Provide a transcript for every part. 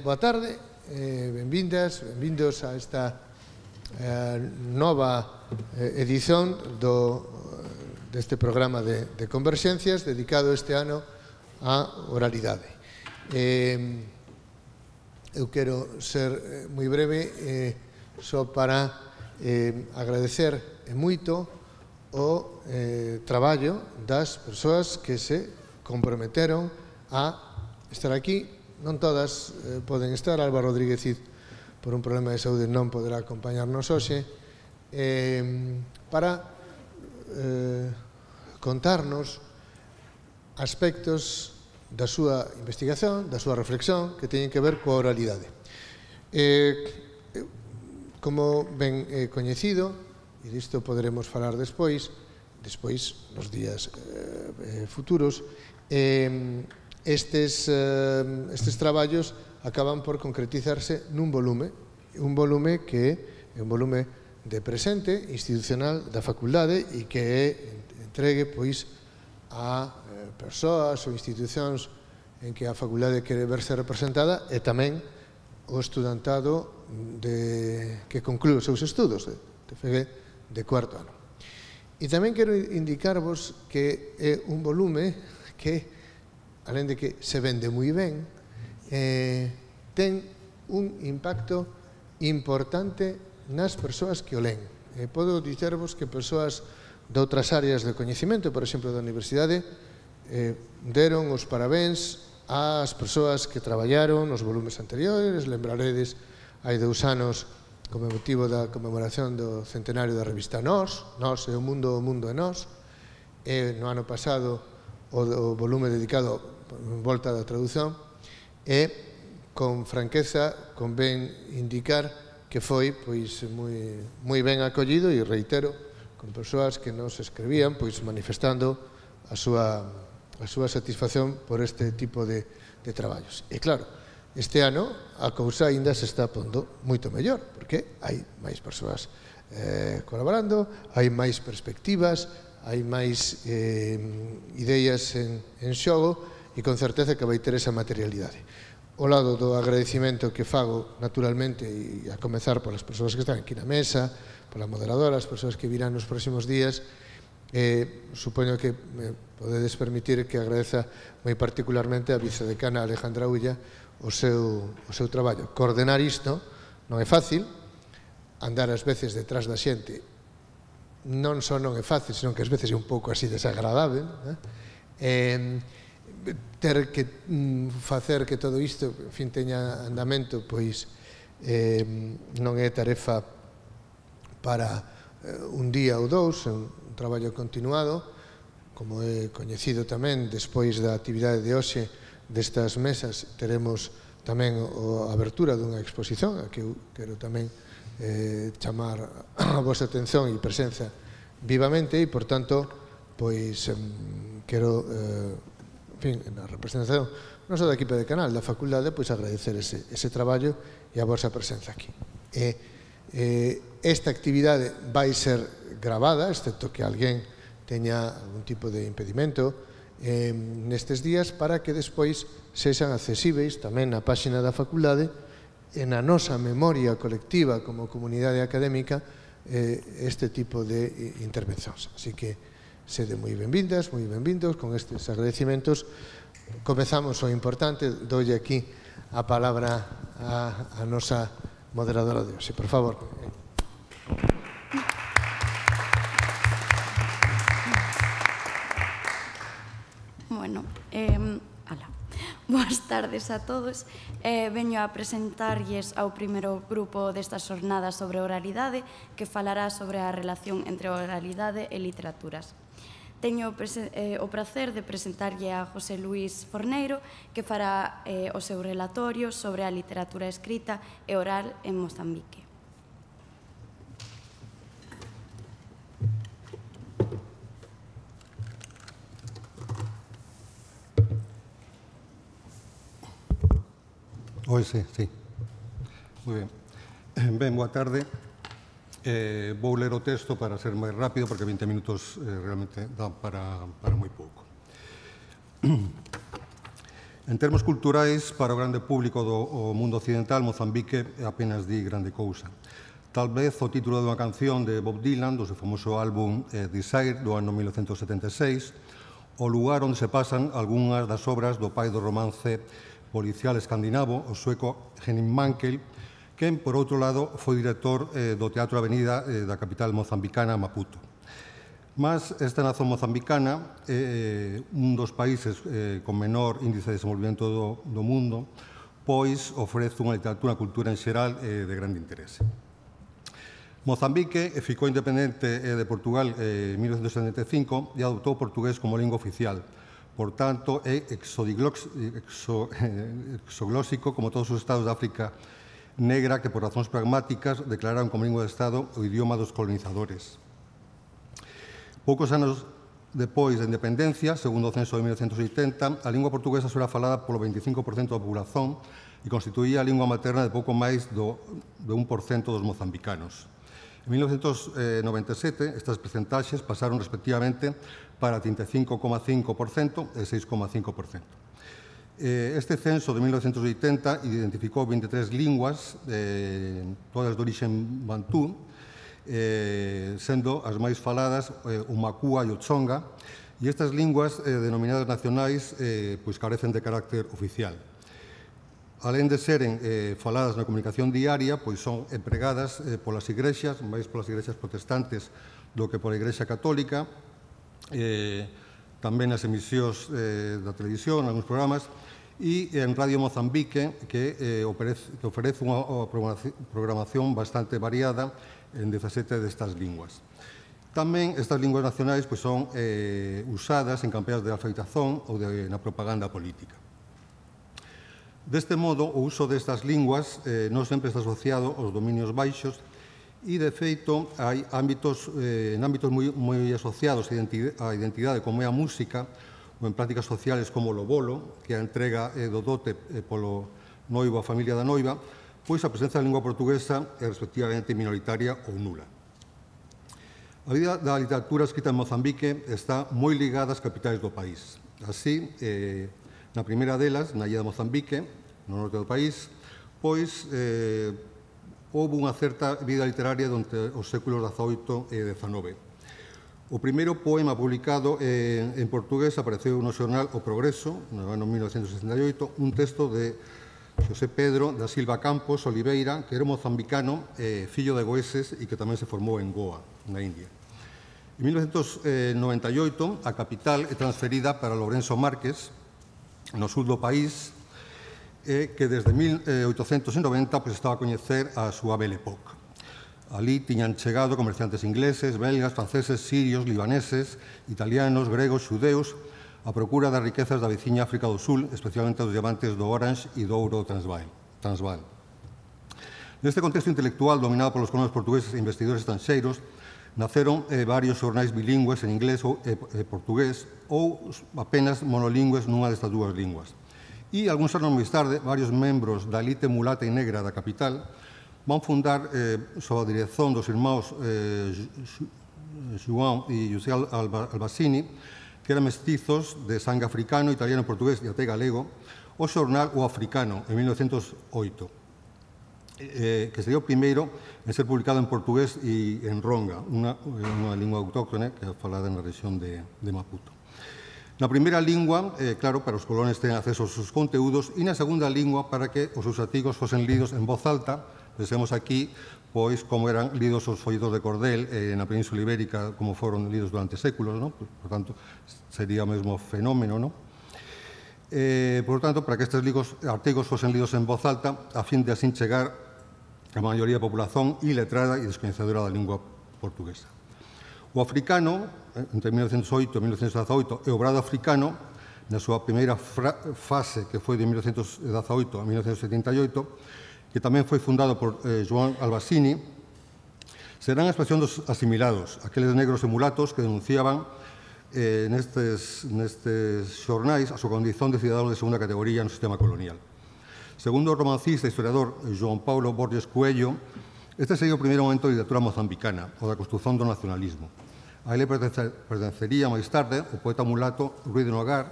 boa tarde, benvindas, benvindos a esta nova edición deste programa de Converxencias dedicado este ano á oralidade. Eu quero ser moi breve só para agradecer moito o traballo das persoas que se comprometeron a estar aquí. Non todas poden estar. Álvaro Rodríguez Cid, por un problema de saúde, non poderá acompañarnos hoxe, para contarnos aspectos da súa investigación, da súa reflexión, que teñen que ver coa oralidade. Como ben coñecido, e disto poderemos falar despois nos días futuros, estes traballos acaban por concretizarse nun volume que é un volume de presente institucional da facultade e que é entregue a persoas ou institucións en que a facultade quere verse representada e tamén o estudantado que conclúe os seus estudos de FG de cuarto ano. E tamén quero indicarvos que é un volume que, alén de que se vende moi ben, ten un impacto importante nas persoas que o len. Podo dicirvos que persoas de outras áreas de coñecemento, por exemplo, da universidade, deron os parabéns ás persoas que traballaron nos volumes anteriores. Lembraredes, hai 2 anos, como motivo da conmemoración do centenario da revista Nós é o mundo é nós. No ano pasado, o volume dedicado en volta da traducción, e con franqueza convén indicar que foi moi ben acollido, e reitero, con persoas que nos escribían manifestando a súa satisfacción por este tipo de traballos. E claro, este ano a cousa aínda se está pondo moito mellor, porque hai máis persoas colaborando, hai máis perspectivas, hai máis ideas en xogo, e con certeza que vai ter esa materialidade. Ao lado do agradecimento que fago, naturalmente, e a comezar polas persoas que están aquí na mesa, pola moderadora, as persoas que virán nos próximos días, supoño que me podedes permitir que agradeza moi particularmente a vicedecana Alejandra Ulla o seu traballo. Coordenar isto non é fácil, andar ás veces detrás da xente non só non é fácil, senón que ás veces é un pouco así desagradable, ter que facer que todo isto, en fin, teña andamento, pois non é tarefa para un día ou 2, é un traballo continuado. Como é coñecido tamén, despois da actividade de hoxe destas mesas, teremos tamén a abertura dunha exposición a que eu quero tamén chamar a vosa atención e presenza vivamente, e, por tanto, pois quero, en fin, na representación non só da equipe de canal, da facultade, pois agradecer ese traballo e a vosa presenza aquí. Esta actividade vai ser gravada, excepto que alguén teña algún tipo de impedimento nestes días, para que despois sexan accesíveis tamén na páxina da facultade e na nosa memoria colectiva como comunidade académica este tipo de intervencións. Así que sede moi benvindas, moi benvindos. Con estes agradecimentos comezamos o importante. Doulle aquí a palabra a nosa moderadora de hoxe, por favor. Bueno, boas tardes a todos. Veño a presentarlles ao primeiro grupo destas xornadas sobre oralidade, que falará sobre a relación entre oralidade e literaturas. Teño o prazer de presentarlle a José Luís Forneiro, que fará o seu relatorio sobre a literatura escrita e oral en Mozambique. Oi, sí. Moi ben. Ben, boa tarde. Vou ler o texto para ser máis rápido, porque 20 minutos realmente dan para moi pouco. En termos culturais, para o grande público do mundo occidental, Mozambique apenas di grande cousa. Tal vez o título dunha canción de Bob Dylan, do seu famoso álbum Desire, do ano 1976, o lugar onde se pasan algunhas das obras do pai do romance policial escandinavo, o sueco Henning Mankell, que, por outro lado, foi director do Teatro Avenida da capital mozambicana, Maputo. Mas esta nación mozambicana é un dos países con menor índice de desenvolvemento do mundo, pois ofrece unha literatura e cultura en xeral de grande interese. Mozambique ficou independente de Portugal en 1975 e adoptou o portugués como lingua oficial. Por tanto, é exoglóxico como todos os estados de África negra que, por razóns pragmáticas, declararon como lingua de Estado o idioma dos colonizadores. Poucos anos depois da independencia, segundo o censo de 1980, a lingua portuguesa era falada polo 25% da populación e constituía a lingua materna de pouco máis do 1% dos mozambicanos. En 1997, estas percentaxes pasaron respectivamente para 35,5% e 6,5%. Este censo de 1980 identificou 23 linguas, todas de orixen bantú, sendo as máis faladas o macúa e o tsonga, e estas linguas denominadas nacionais carecen de carácter oficial. Alén de seren faladas na comunicación diaria, pois son empregadas polas igrexas, máis polas igrexas protestantes do que pola Igrexa Católica, tamén nas emisións da televisión, algúns programas, e en Radio Mozambique, que ofrece unha programación bastante variada en 17 destas linguas. Tamén estas linguas nacionais son usadas en campañas de alfabetización ou na propaganda política. Deste modo, o uso destas linguas non sempre está asociado aos dominios baixos e, de feito, hai en ámbitos moi asociados á identidade, como é a música, ou en prácticas sociales como o lobolo, que é a entrega do dote polo noivo a familia da noiva, pois a presenza da lingua portuguesa é respectivamente minoritaria ou nula. A vida da literatura escrita en Mozambique está moi ligada ás capitais do país. Así, na primeira delas, na illa de Mozambique, no norte do país, pois houve unha certa vida literaria durante os séculos XVIII e XIX. O primeiro poema publicado en portugués apareceu no xornal O Progreso, no ano 1968, un texto de Xosé Pedro da Silva Campos Oliveira, que era mozambicano, fillo de goeses e que tamén se formou en Goa, na India. En 1998, a capital é transferida para Lourenço Marques, no sur do país, que desde 1890 estaba a coñecer a súa Belle Époque. Alí tiñan chegado comerciantes ingleses, belgas, franceses, sirios, libaneses, italianos, gregos, xudeus, a procura das riquezas da veciña África do Sul, especialmente dos diamantes do Orange e do ouro Transvaal. Neste contexto intelectual, dominado polos colonos portugueses e investidores estranxeiros, naceron varios xornais bilingües en inglés e portugués ou apenas monolingües nunha destas dúas linguas. E, algúns anos máis tarde, varios membros da elite mulata e negra da capital van fundar, sob a dirección dos irmãos João e José Albacini, que eran mestizos de sangue africano, italiano, portugués e até galego, o xornal O Africano, en 1908, que sería o primeiro en ser publicado en portugués e en ronga, unha lingua autóctone que é falada na rexión de Maputo. Na primeira lingua, claro, para os colones ten acceso aos seus conteúdos, e na segunda lingua para que os seus artigos fosen lidos en voz alta. Pensemos aquí, pois, como eran lidos os folletos de cordel na Península Ibérica, como foron lidos durante séculos, non? Por tanto, sería o mesmo fenómeno, non? Por tanto, para que estes artigos fosen lidos en voz alta, a fin de así chegar a maioría da populación iletrada e descoñecedora da lingua portuguesa. O africano, entre 1908 e 1918, e o obrado africano, na súa primeira fase, que foi de 1918 a 1978, que tamén foi fundado por João Albacini, serán a expresión dos asimilados, aqueles negros e mulatos que denunciaban nestes xornais a súa condición de cidadanos de segunda categoría no sistema colonial. Segundo o romancista e historiador João Paulo Borges Coelho, este sería o primeiro momento de literatura mozambicana, o da construción do nacionalismo. A ele pertencería máis tarde o poeta mulato Ruy de Nogar,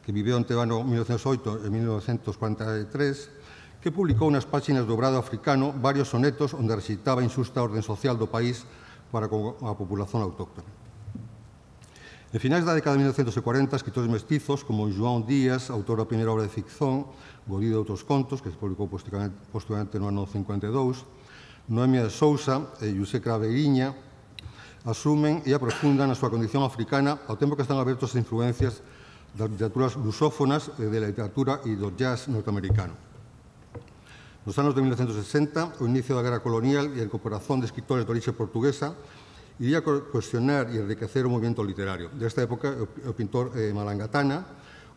que viveu entre o ano 1908 e 1943, que publicou nas páxinas do Obrado Africano varios sonetos onde rexeitaba a injusta orden social do país para a populación autóctona. En finais da década de 1940, escritores mestizos como João Díaz, autor da primeira obra de ficción, Godí de outros contos, que se publicou posteriormente no ano 52, Noemia de Sousa e José Craveiriña, asumen e aprofundan a súa condición africana ao tempo que están abertos a influencias das literaturas lusófonas e da literatura e do jazz norteamericano. Nos anos de 1960, o inicio da guerra colonial e a incorporación de escritores de orixe portuguesa iría cuestionar e enriquecer o movimento literario. Desta época, o pintor Malangatana,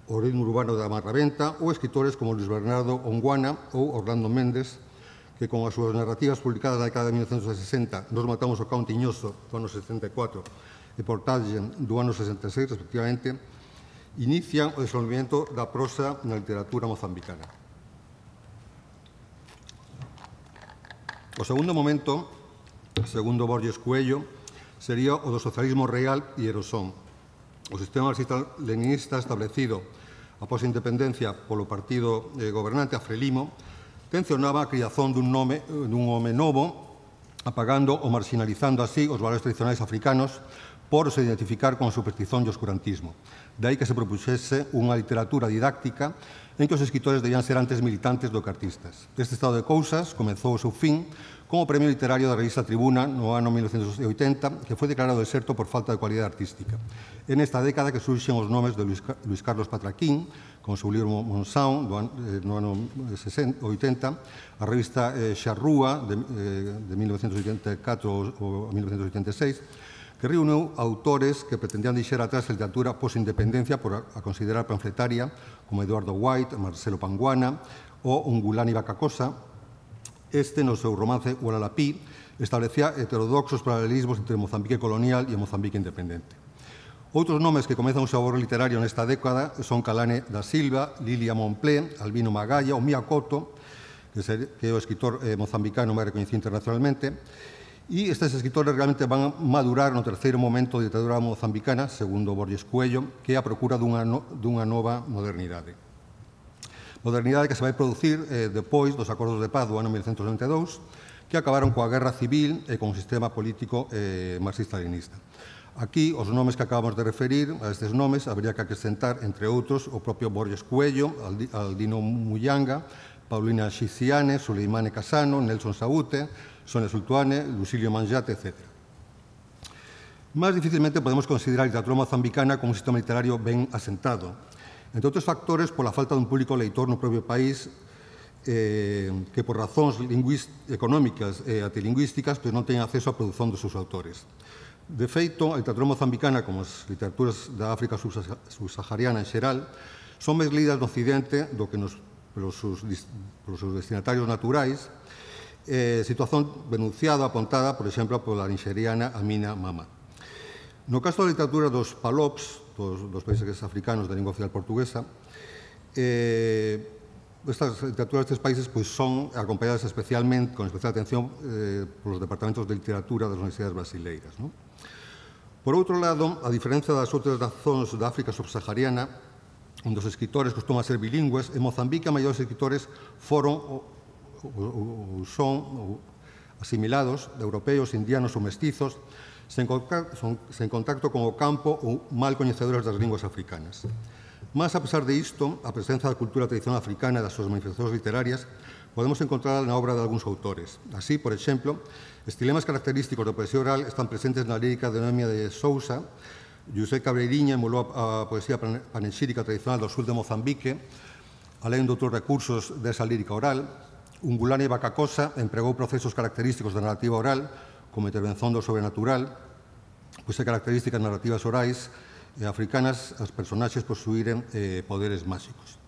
o ritmo urbano da Marraventa ou escritores como Luis Bernardo Onguana ou Orlando Méndez, que con as súas narrativas publicadas na década de 1960, Nos matamos o Cão Tiñoso, do ano 64, e Portagen, do ano 66, respectivamente, inician o desenvolvemento da prosa na literatura mozambicana. O segundo momento, segundo Borges Coello, sería o do socialismo real e erosón. O sistema marxista-leninista establecido após a independencia polo partido gobernante, a Frelimo, tencionaba a criación dun home novo, apagando ou marginalizando así os valores tradicionais africanos por se identificar con a superstición e o oscurantismo. De aí que se propuxese unha literatura didáctica en que os escritores debían ser antes militantes do que artistas. Este estado de cousas comezou o seu fin como premio literario da revista Tribuna no ano 1980, que foi declarado deserto por falta de cualidade artística. En esta década que surxen os nomes de Luis Carlos Patraquín, con o seu libro Monsaun, no ano 80, a revista Xarrúa, de 1984 ou 1986, que reuniu autores que pretendían deixar atrás a literatura posindependencia por a considerar panfletaria, como Eduardo White, Marcelo Panguana ou Ungulani Vacacosa. Este, no seu romance Ualalapí, establecía heterodoxos paralelismos entre Mozambique colonial e Mozambique independente. Outros nomes que comezan o seu labor literario nesta década son Calane da Silva, Lilia Monplé, Albino Magalla ou Mia Couto, que é o escritor mozambicano máis reconhecido internacionalmente. E estes escritores realmente van a madurar no terceiro momento da literatura mozambicana, segundo Borges Coello, que é a procura dunha nova modernidade. Modernidade que se vai producir depois dos acordos de paz do ano 1992, que acabaron coa guerra civil e con o sistema político marxista-leninista. Aquí, os nomes que acabamos de referir, a estes nomes, habría que acrescentar, entre outros, o propio Borges Coello, Aldino Muyanga, Paulina Xiciane, Suleimane Casano, Nelson Saúte, Sonia Sultuane, Lucilio Manjate, etc. Más difícilmente podemos considerar a literatura mozambicana como un sistema literario ben asentado, entre outros factores pola falta dun público leitor no propio país que por razóns económicas e antilingüísticas non teñen acceso á produción dos seus autores. De feito, a literatura mozambicana, como as literaturas da África subsahariana en xeral, son máis lidas no Occidente do que polos seus destinatarios naturais, situación denunciada, apontada, por exemplo, pola nixeriana Amina Mama. No caso da literatura dos PALOPs, dos países africanos de lingua oficial portuguesa, estas literaturas destes países son acompañadas especialmente, con especial atención, polos departamentos de literatura das universidades brasileiras. Por outro lado, a diferencia das outras nazóns da África subsahariana, onde os escritores costuman ser bilingües, en Mozambique a maiores escritores foron ou son asimilados de europeos, indianos ou mestizos, sen contacto con o campo ou mal coñecedores das linguas africanas. Mas, a pesar de isto, a presenza da cultura tradicional africana e das súas manifestacións literarias podemos encontrar na obra de algúns autores. Así, por exemplo, estilemas característicos da poesía oral están presentes na lírica de Noemia de Sousa. José Cabreiriña emulou a poesía panexírica tradicional do sul de Mozambique, alén de outros recursos desa lírica oral. Ungulani Vacacosa empregou procesos característicos da narrativa oral, como intervención do sobrenatural, pois é características narrativas orais africanas as personaxes posuíren poderes máxicos.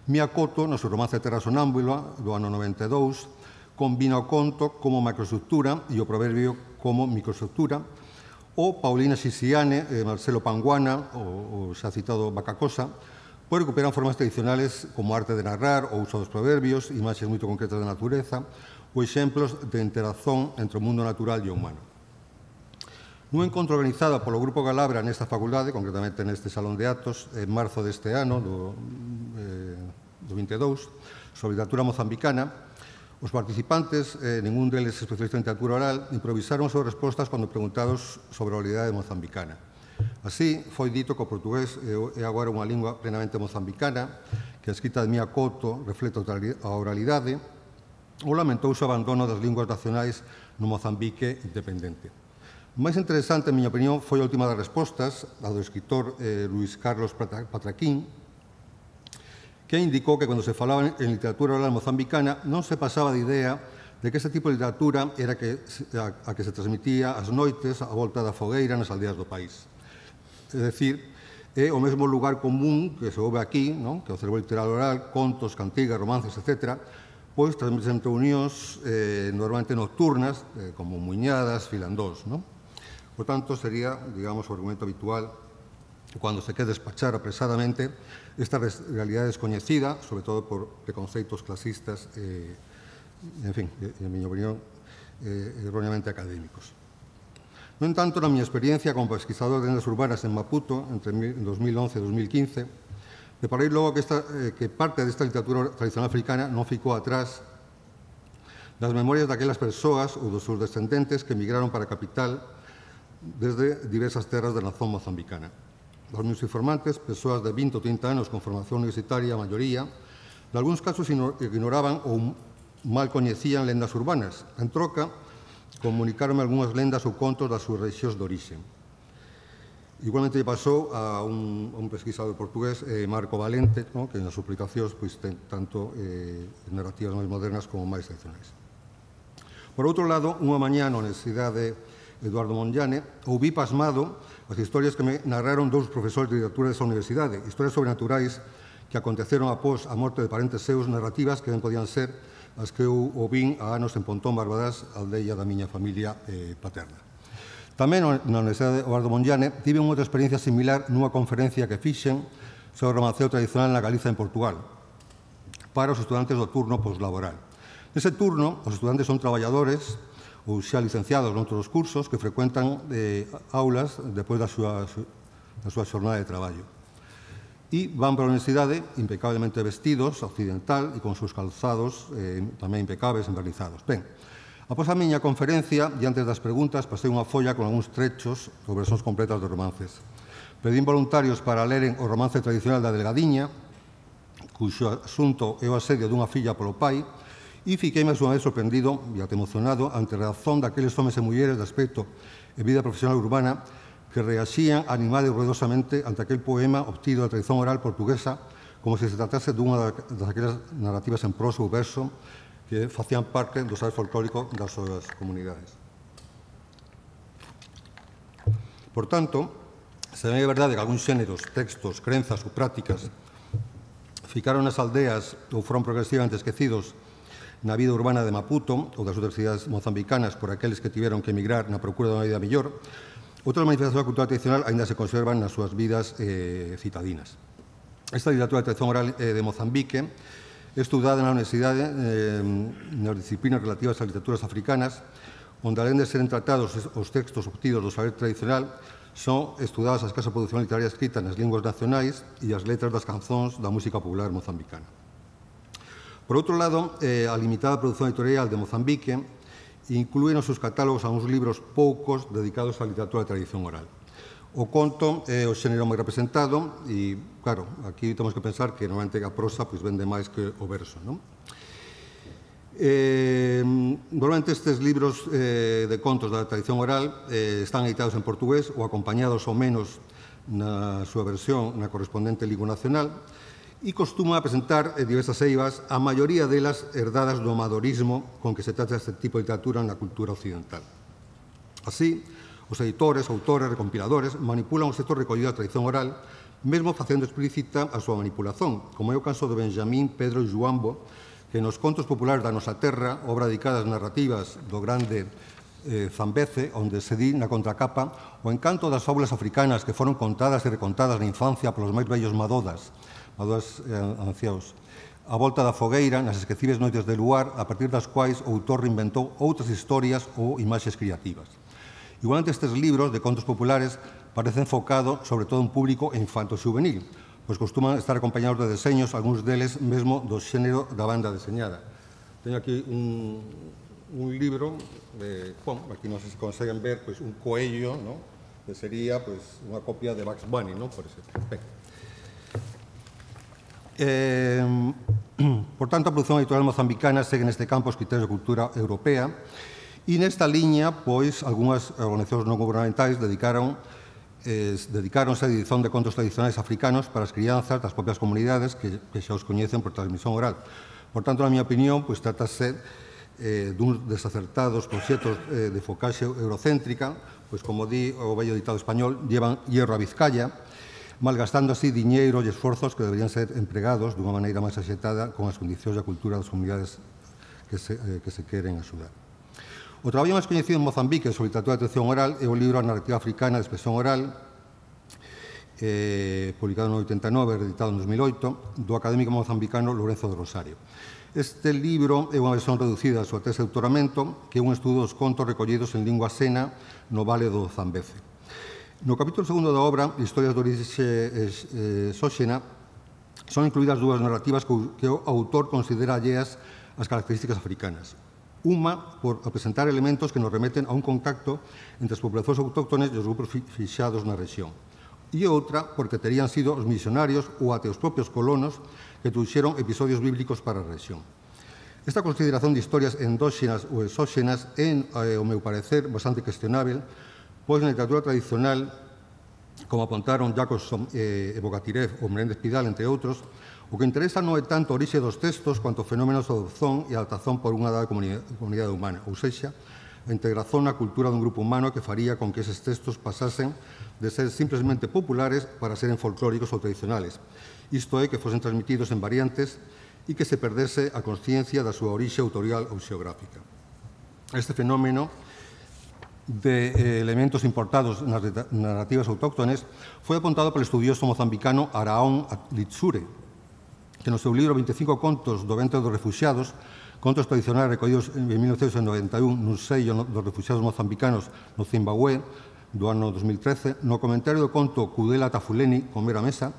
Mia Couto, no seu romance Terra Sonámbula, do ano 92, combina o conto como macroestructura e o proverbio como microestructura. O Paulina Xiciane, Marcelo Panguana, o xa citado Vacacosa, pois recuperan formas tradicionales como arte de narrar, o uso dos proverbios, imaxes moito concretas da natureza, ou exemplos de interazón entre o mundo natural e o humano. Nun encontro organizado polo Grupo Galabra nesta facultade, concretamente neste Salón de Actos, en marzo deste ano, do 22, sobre literatura mozambicana, os participantes, ningún deles especialista en literatura oral, improvisaron sobre respostas cando preguntados sobre a oralidade mozambicana. Así, foi dito que o portugués é agora unha lingua plenamente mozambicana, que a escrita de Mia Couto reflete a oralidade, ou lamentouse o abandono das linguas nacionais no Mozambique independente. O máis interesante, en miña opinión, foi a última das respostas, a do escritor Luis Carlos Patraquín, que indicou que cando se falaba en literatura oral mozambicana non se pasaba de idea de que este tipo de literatura era a que se transmitía ás noites a volta da fogueira nas aldeas do país. É dicir, é o mesmo lugar común que se ouve aquí, que o acervo literal oral, contos, cantigas, romances, etc., pois transmiten reunións normalmente nocturnas, como muiñadas, filandós. Por tanto, sería, digamos, o argumento habitual cando se quere despachar apresadamente esta realidade descoñecida, sobre todo por preconceitos clasistas, en fin, en miña opinión, erróneamente académicos. No entanto, na miña experiencia como pesquisador de lendas urbanas en Maputo, entre 2011 e 2015, deparei logo que parte desta literatura tradicional africana non ficou atrás das memorias daquelas persoas ou dos seus descendentes que emigraron para a capital desde diversas terras da nación mozambicana. Os meus informantes, persoas de 20 ou 30 anos con formación universitaria, a maioría, en algúns casos ignoraban ou mal coñecían lendas urbanas. En troca, comunicaronme algunhas lendas ou contos das súas rexións de orixe. Igualmente pasou a un pesquisador portugués, Marco Valente, que nas súas publicacións ten tanto narrativas máis modernas como máis tradicionais. Por outro lado, unha mañá na Universidade Eduardo Mondlane, ouvi pasmado as historias que me narraron dous profesores de literatura desa universidade, historias sobrenaturais que aconteceron após a morte de parentes seus, narrativas que ben podían ser as que eu ouvín a anos en Pontón, Barbadás, aldeia da miña familia paterna. Tamén na Universidade Eduardo Mondlane tive unha outra experiencia similar nunha conferencia que fixen sobre o romanceo tradicional na Galiza en Portugal para os estudantes do turno poslaboral. Nese turno, os estudantes son traballadores ou xa licenciados noutros cursos que frecuentan aulas depois da súa xornada de traballo. E van para a universidade impecablemente vestidos, occidental, e con seus calzados tamén impecables, envernizados. Ben, após a miña conferencia, e antes das preguntas, pasei unha folla con algúns trechos ou versións completas dos romances. Pedín voluntarios para leren o romance tradicional da Delgadiña, cuxo asunto é o asedio dunha filla polo pai, e fiquei máis unha vez sorprendido e até emocionado ante a reacción daqueles homes e mulleres de aspecto e vida profesional urbana que reaxían animados ruidosamente ante aquel poema obtido da tradición oral portuguesa como se tratase dunha daquelas narrativas en prosa ou verso que facían parte do saber folclórico das súas comunidades. Por tanto, se é verdade que algúns xéneros, textos, crenzas ou prácticas ficaron nas aldeas ou foron progresivamente esquecidos na vida urbana de Maputo ou das outras cidades mozambicanas por aqueles que tiveron que emigrar na procura dunha vida mellor, outras manifestacións da cultura tradicional aínda se conservan nas súas vidas citadinas. Esta literatura de tradición oral de Mozambique é estudada na universidade nas disciplinas relativas ás literaturas africanas, onde alén de seren tratados os textos obtidos do saber tradicional, son estudadas a escasa produción literaria escrita nas linguas nacionais e as letras das canzóns da música popular mozambicana. Por outro lado, a limitada produción editorial de Mozambique inclúe nos seus catálogos algúns libros poucos dedicados á literatura de tradición oral. O conto é o xénero máis representado e, claro, aquí temos que pensar que normalmente a prosa vende máis que o verso. Normalmente estes libros de contos da tradición oral están editados en portugués ou acompañados ao menos na súa versión na correspondente lingua nacional e costuma presentar diversas eivas, a maioría delas herdadas do amadorismo con que se trata este tipo de literatura na cultura occidental. Así, os editores, autores, recompiladores manipulan os textos recollidos da tradición oral, mesmo facendo explícita a súa manipulación, como é o caso de Benjamín Pedro Joambo, que nos contos populares da nosa terra, obra dedicada ás narrativas do grande Zambeze, onde se di na contracapa o encanto das fábulas africanas que foron contadas e recontadas na infancia polos máis vellos madodas anciaos, a volta da fogueira nas esquecibles noites de luar, a partir das quais o autor reinventou outras historias ou imaxes creativas. Igualmente, estes libros de contos populares parecen enfocados sobre todo un público infanto-juvenil, pois costuman estar acompañados de deseños, algúns deles mesmo do xénero da banda deseñada. Teño aquí un libro, aquí non sei se conseguen ver, pois un coello, ¿no?, que sería pois unha copia de Bugs Bunny, ¿no?, por ese aspecto. Por tanto, a produción editorial mozambicana segue neste campo os criterios de cultura europea e nesta liña, pois, algunhas organizacións non gubernamentais dedicaronse a edición de contos tradicionais africanos para as crianzas das propias comunidades que xa os coñecen por transmisión oral. Por tanto, na miña opinión, pois, trátase dun desacertados proxectos de focaxe eurocéntrica, pois, como di o vello ditado español, llevan hierro a Vizcaya, malgastando así diñeiro e esforzos que deberían ser empregados dunha maneira máis axeitada con as condicións da cultura das comunidades que se queren axudar. O traballo máis coñecido en Mozambique sobre literatura de tradición oral é o libro A narrativa africana de expresión oral, publicado no 89, reeditado en 2008, do académico mozambicano Lourenço de Rosario. Este libro é unha versión reducida da súa tese de doutoramento, que é un estudo dos contos recollidos en lingua sena no Vale do Zambeze. No capítulo segundo da obra, Historias de orixe xóxena, son incluídas dúas narrativas que o autor considera alleas ás características africanas. Unha, por presentar elementos que nos remeten a un contacto entre as populacións autóctones e os grupos fixados na rexión. E outra, porque terían sido os misionarios ou até os propios colonos que trouxeron episodios bíblicos para a rexión. Esta consideración de historias endóxenas ou exóxenas é, ao meu parecer, bastante cuestionável, pois na literatura tradicional, como apontaron Jacobson e Bogatirev ou Menéndez Pidal, entre outros, o que interesa non é tanto a orixe dos textos quanto fenómenos de adopción e adaptación por unha dada comunidade humana, ou sexa, a integración na cultura dun grupo humano que faría con que eses textos pasasen de ser simplemente populares para seren folclóricos ou tradicionales. Isto é, que fosen transmitidos en variantes e que se perdese a consciencia da súa orixe autorial ou xeográfica. Este fenómeno de elementos importados nas narrativas autóctones foi apuntado polo estudioso mozambicano Araón Litsure, que no seu libro 25 contos do ventre dos refuxiados, contos tradicionais recollidos en 1991 nun sello dos refuxiados mozambicanos no Zimbabue, do ano 2013, no comentario do conto Kudela Tafuleni, Comer a Mesa,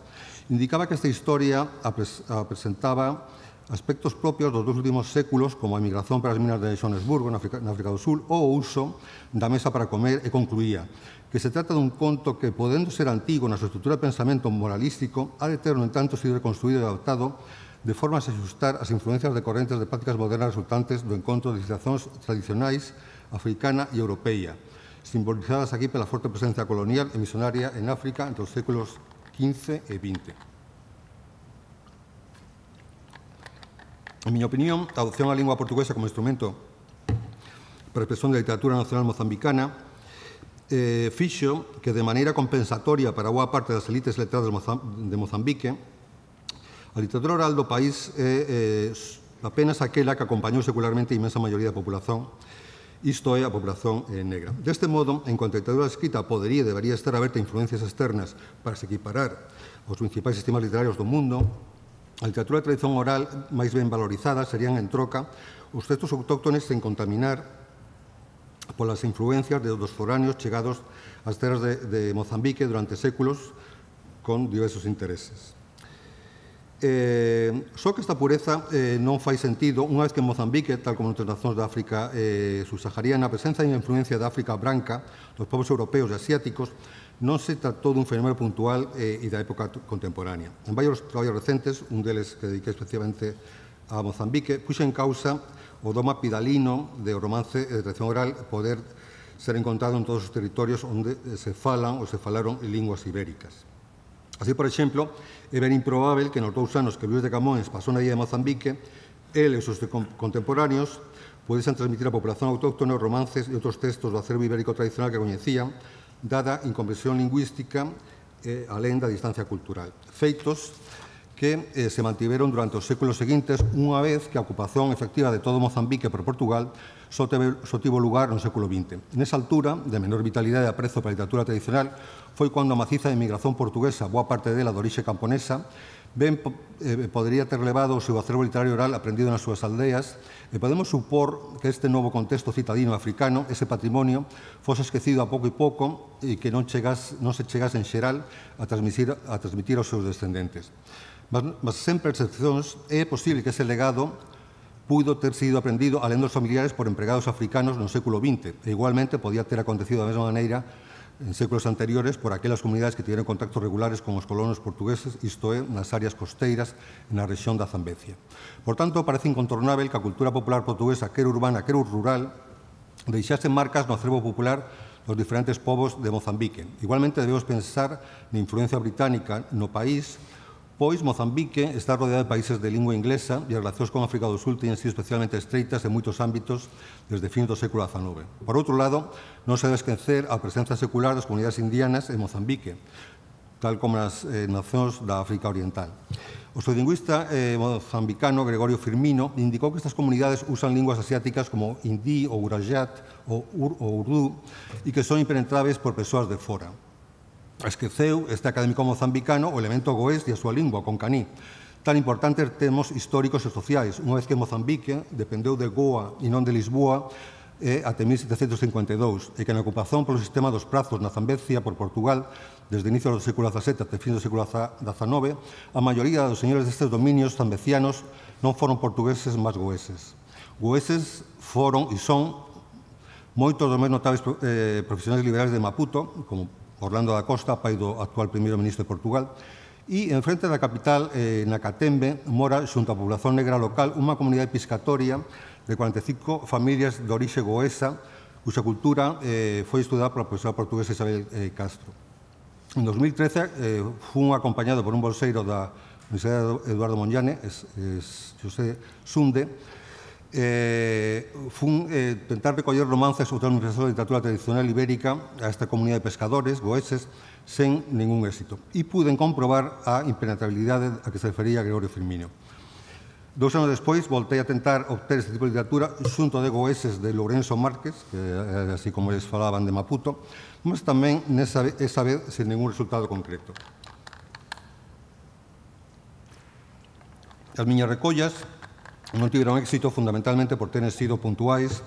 indicaba que esta historia presentaba aspectos propios dos dos últimos séculos, como a emigración para as minas de Johannesburgo, na África do Sul, ou o uso da mesa para comer, e concluía que se trata dun conto que, podendo ser antigo na súa estrutura de pensamento moralístico, ha de ter, no entanto, sido reconstruído e adaptado de forma a se ajustar as influencias de correntes de prácticas modernas resultantes do encontro de civilizacións tradicionais africana e europeia, simbolizadas aquí pela forte presencia colonial e misionaria en África entre os séculos XV e XX. En miña opinión, a adopción á lingua portuguesa como instrumento para a expresión da literatura nacional mozambicana fixo que, de maneira compensatoria para boa parte das elites letradas de Mozambique, a literatura oral do país é apenas aquela que acompañou secularmente a inmensa maioría da populación, isto é, a populación negra. Deste modo, en cuanto a literatura escrita podería e debería estar aberta a influencias externas para se equiparar aos principais sistemas literarios do mundo, a literatura de tradición oral máis ben valorizada serían, en troca, os textos autóctones sen contaminar polas influencias dos foráneos chegados ás terras de Mozambique durante séculos con diversos intereses. Só que esta pureza non fai sentido unha vez que en Mozambique, tal como en outras nacións da África subsahariana, a presenza e a influencia da África branca, dos povos europeos e asiáticos, non se tratou dun fenómeno puntual e da época contemporánea. En varios traballos recentes, un deles que dediquei especialmente a Mozambique, puxa en causa o doma pidalino de romance e de tradición oral poder ser encontrado en todos os territorios onde se falan ou se falaron linguas ibéricas. Así, por exemplo, é ben improbável que nos 2 anos que Luís de Camões pasou na illa de Mozambique, ele e os seus contemporáneos pudesen transmitir á populación autóctona os romances e outros textos do acervo ibérico tradicional que coñecían, dada incomprensión lingüística alén da distancia cultural. Feitos que se mantiveron durante os séculos seguintes, unha vez que a ocupación efectiva de todo Mozambique por Portugal só tivo lugar no século XX. Nesa altura, de menor vitalidade e aprezo para a literatura tradicional, foi cando a maciza emigración portuguesa, boa parte dela de orixe camponesa, podería ter levado o seu acervo literario oral aprendido nas súas aldeas, e podemos supor que este novo contexto citadino africano, ese patrimonio, fose esquecido a pouco e pouco e que non se chegase en xeral a transmitir aos seus descendentes. Mas sen percepcións, é posible que ese legado pudo ter sido aprendido alén dos familiares por empregados africanos no século XX, e igualmente podía ter acontecido da mesma maneira en séculos anteriores por aquelas comunidades que tiveron contactos regulares con os colonos portugueses, isto é, nas áreas costeiras na rexión da Zambecia. Por tanto, parece incontornável que a cultura popular portuguesa, quer urbana, quer rural, deixase marcas no acervo popular dos diferentes povos de Mozambique. Igualmente, debemos pensar na influencia británica no país, pois Mozambique está rodeado de países de lingua inglesa e as relacións con África do Sul teñen sido especialmente estreitas en moitos ámbitos desde fin do século XIX. Por outro lado, non se debe esquecer a presenza secular das comunidades indianas en Mozambique, tal como nas nacións da África Oriental. O sociolingüista mozambicano Gregorio Firmino indicou que estas comunidades usan linguas asiáticas como hindi ou urajat ou urdu e que son impenetrables por persoas de fora. Esqueceu este académico mozambicano o elemento goés e a súa lingua, con caní, tan importantes termos históricos e sociais, unha vez que Mozambique dependeu de Goa e non de Lisboa até 1752, e que na ocupación polo sistema dos prazos na Zambecia por Portugal, desde inicios do século XVII até fin do século XIX, a maioría dos señores destes dominios zambecianos non foron portugueses, mas goeses. Goeses foron e son moitos dos máis notables profesionais liberais de Maputo, como Orlando da Costa, pai do actual primeiro ministro de Portugal, e en frente da capital, na Catembe, mora xunto á población negra local unha comunidade piscatoria de 45 familias de orixe goesa, cuxa cultura foi estudada pola profesora portuguesa Isabel Castro. En 2013 fun acompañado por un bolseiro da Universidade Eduardo Monllane, José Sunde, fun tentar recoller romances sobre a Universidade de Literatura Tradicional Ibérica a esta comunidade de pescadores goeses sen ningún éxito. E pude comprobar a impenetrabilidade a que se refería Gregorio Firmino. 2 anos despois, voltei a tentar obter este tipo de literatura xunto de goeses de Lourenço Márquez, que así como eles falaban de Maputo, mas tamén esa vez sen ningún resultado concreto. As miñas recollas non tiveron éxito fundamentalmente por tener sido puntuais,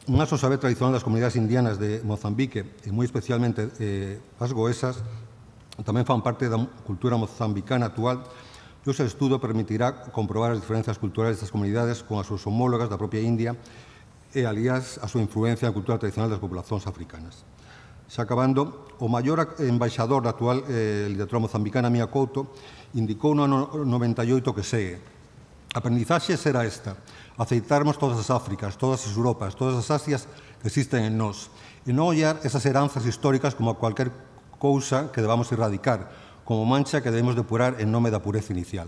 mas o saber tradicional das comunidades indianas de Mozambique, e moi especialmente as goesas, tamén fan parte da cultura mozambicana actual, e o seu estudo permitirá comprobar as diferencias culturales destas comunidades con as súas homólogas da propia India e, aliás, a súa influencia na cultura tradicional das populacións africanas. Xa acabando, o maior embaixador da actual literatura mozambicana, Mia Couto, indicou no ano 98 que segue: a aprendizaxe será esta: aceitarmos todas as Áfricas, todas as Europas, todas as Asias que existen en nós, e non ollar esas heranzas históricas como cualquier cousa que debamos erradicar, como mancha que debemos depurar en nome da pureza inicial.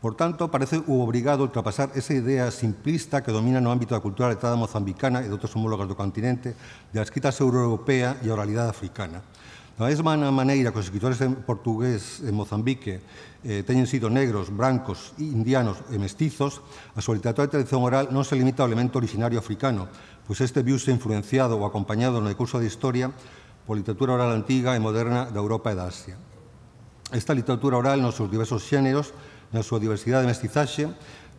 Por tanto, parece obrigado a ultrapasar esa idea simplista que domina no ámbito da cultura letrada mozambicana e de outros homólogas do continente, da escrita euroeuropea e a oralidade africana. Da mesma maneira que os escritores en portugués en Mozambique teñen sido negros, brancos, indianos e mestizos, a súa literatura de tradición oral non se limita ao elemento originario africano, pois este viuse influenciado ou acompañado no curso de historia por literatura oral antiga e moderna da Europa e da Asia. Esta literatura oral nos seus diversos xéneros, na súa diversidade de mestizaxe,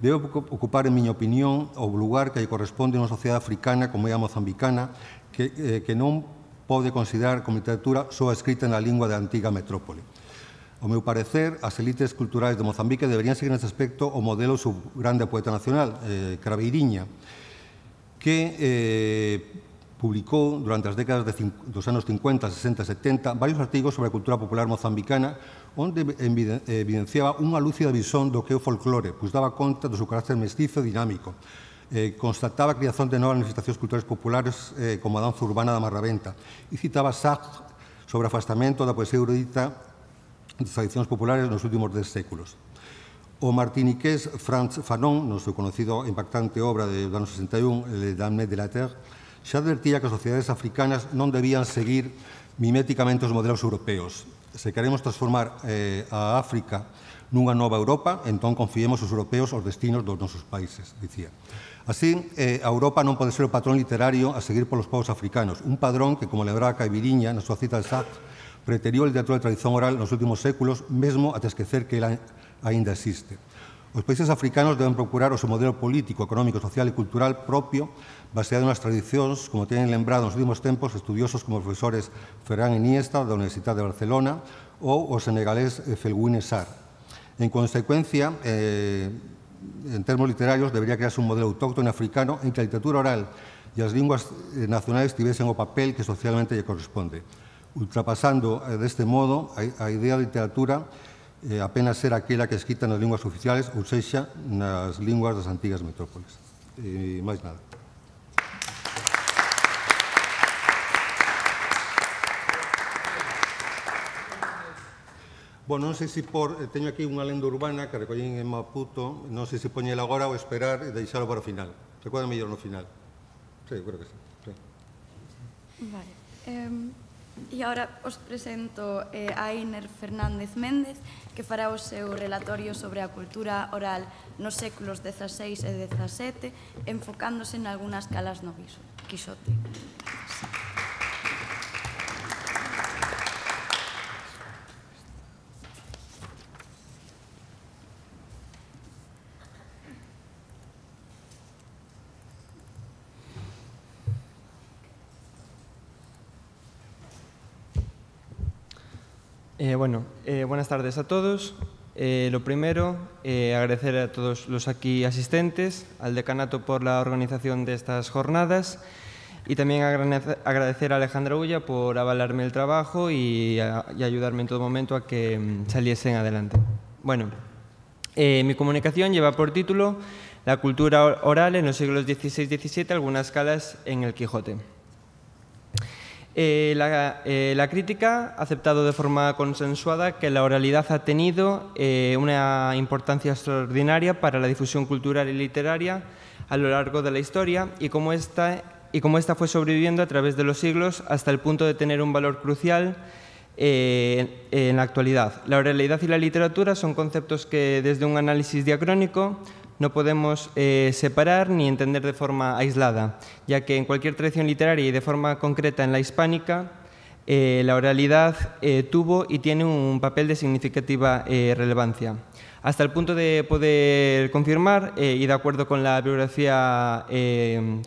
debe ocupar, en miña opinión, o lugar que lle corresponde a unha sociedade africana como é a mozambicana, que non pode considerar como literatura só escrita na lingua da antiga metrópole. Ao meu parecer, as elites culturais de Mozambique deberían seguir neste aspecto o modelo do grande poeta nacional, Craveiriña, que publicou durante as décadas dos anos 50, 60 e 70 varios artigos sobre a cultura popular mozambicana, onde evidenciaba unha lúcida visón do que é o folclore, pois daba conta do seu carácter mestizo e dinámico. Constataba a creación de novas manifestacións culturales populares como a danza urbana da Marraventa e citaba Sartre sobre o afastamento da poesía erudita das tradicións populares nos últimos 10 séculos. O martiniqués Frantz Fanon, no seu conocido e impactante obra do ano 61, Le Damné de la Terre, xa advertía que as sociedades africanas non debían seguir miméticamente os modelos europeos. Se queremos transformar a África nunha nova Europa, entón confiemos os europeos os destinos dos nosos países, dicía. Así, a Europa non pode ser o patrón literario a seguir polos povos africanos, un padrón que, como lembraba Caiviriña na súa cita de Sartre, preteriu a literatura de tradición oral nos últimos séculos, mesmo ata esquecer que ela aínda existe. Os países africanos deben procurar o seu modelo político, económico, social e cultural propio, baseado nas tradicións, como teñen lembrado nos últimos tempos estudiosos como os profesores Ferran Iniesta, da Universidade de Barcelona, ou o senegalés Felguine Sarr. En consecuencia, en termos literarios, debería crearse un modelo autóctono africano en que a literatura oral e as linguas nacionales tivesen o papel que socialmente lle corresponde, ultrapasando deste modo a idea de literatura apenas ser aquela que escrita nas linguas oficiales, ou sexa, nas linguas das antigas metrópoles. E máis nada. Bueno, non sei se teño aquí unha lenda urbana que recollín en Maputo, non sei se poñela agora ou esperar e deixalo para o final. Recuerda mellor no final. Sí, creo que sí. Vale. E agora os presento a Einer Fernández Méndez, que fará o seu relatorio sobre a cultura oral nos séculos XVI e XVII, enfocándose en algunhas calas no Quixote. Buenas tardes a todos. Lo primero, agradecer a todos los aquí asistentes, al decanato por la organización de estas jornadas y también agradecer a Alejandra Ulla por avalarme el trabajo y ayudarme en todo momento a que saliesen adelante. Bueno, mi comunicación lleva por título La cultura oral en los siglos XVI y XVII, algunas calas en el Quijote. La crítica ha aceptado de forma consensuada que la oralidad ha tenido una importancia extraordinaria para la difusión cultural y literaria a lo largo de la historia y cómo esta fue sobreviviendo a través de los siglos hasta el punto de tener un valor crucial en la actualidad. La oralidad y la literatura son conceptos que desde un análisis diacrónico no podemos separar ni entender de forma aislada, ya que en cualquier tradición literaria y de forma concreta en la hispánica, la oralidad tuvo y tiene un papel de significativa relevancia, hasta el punto de poder confirmar, y de acuerdo con la bibliografía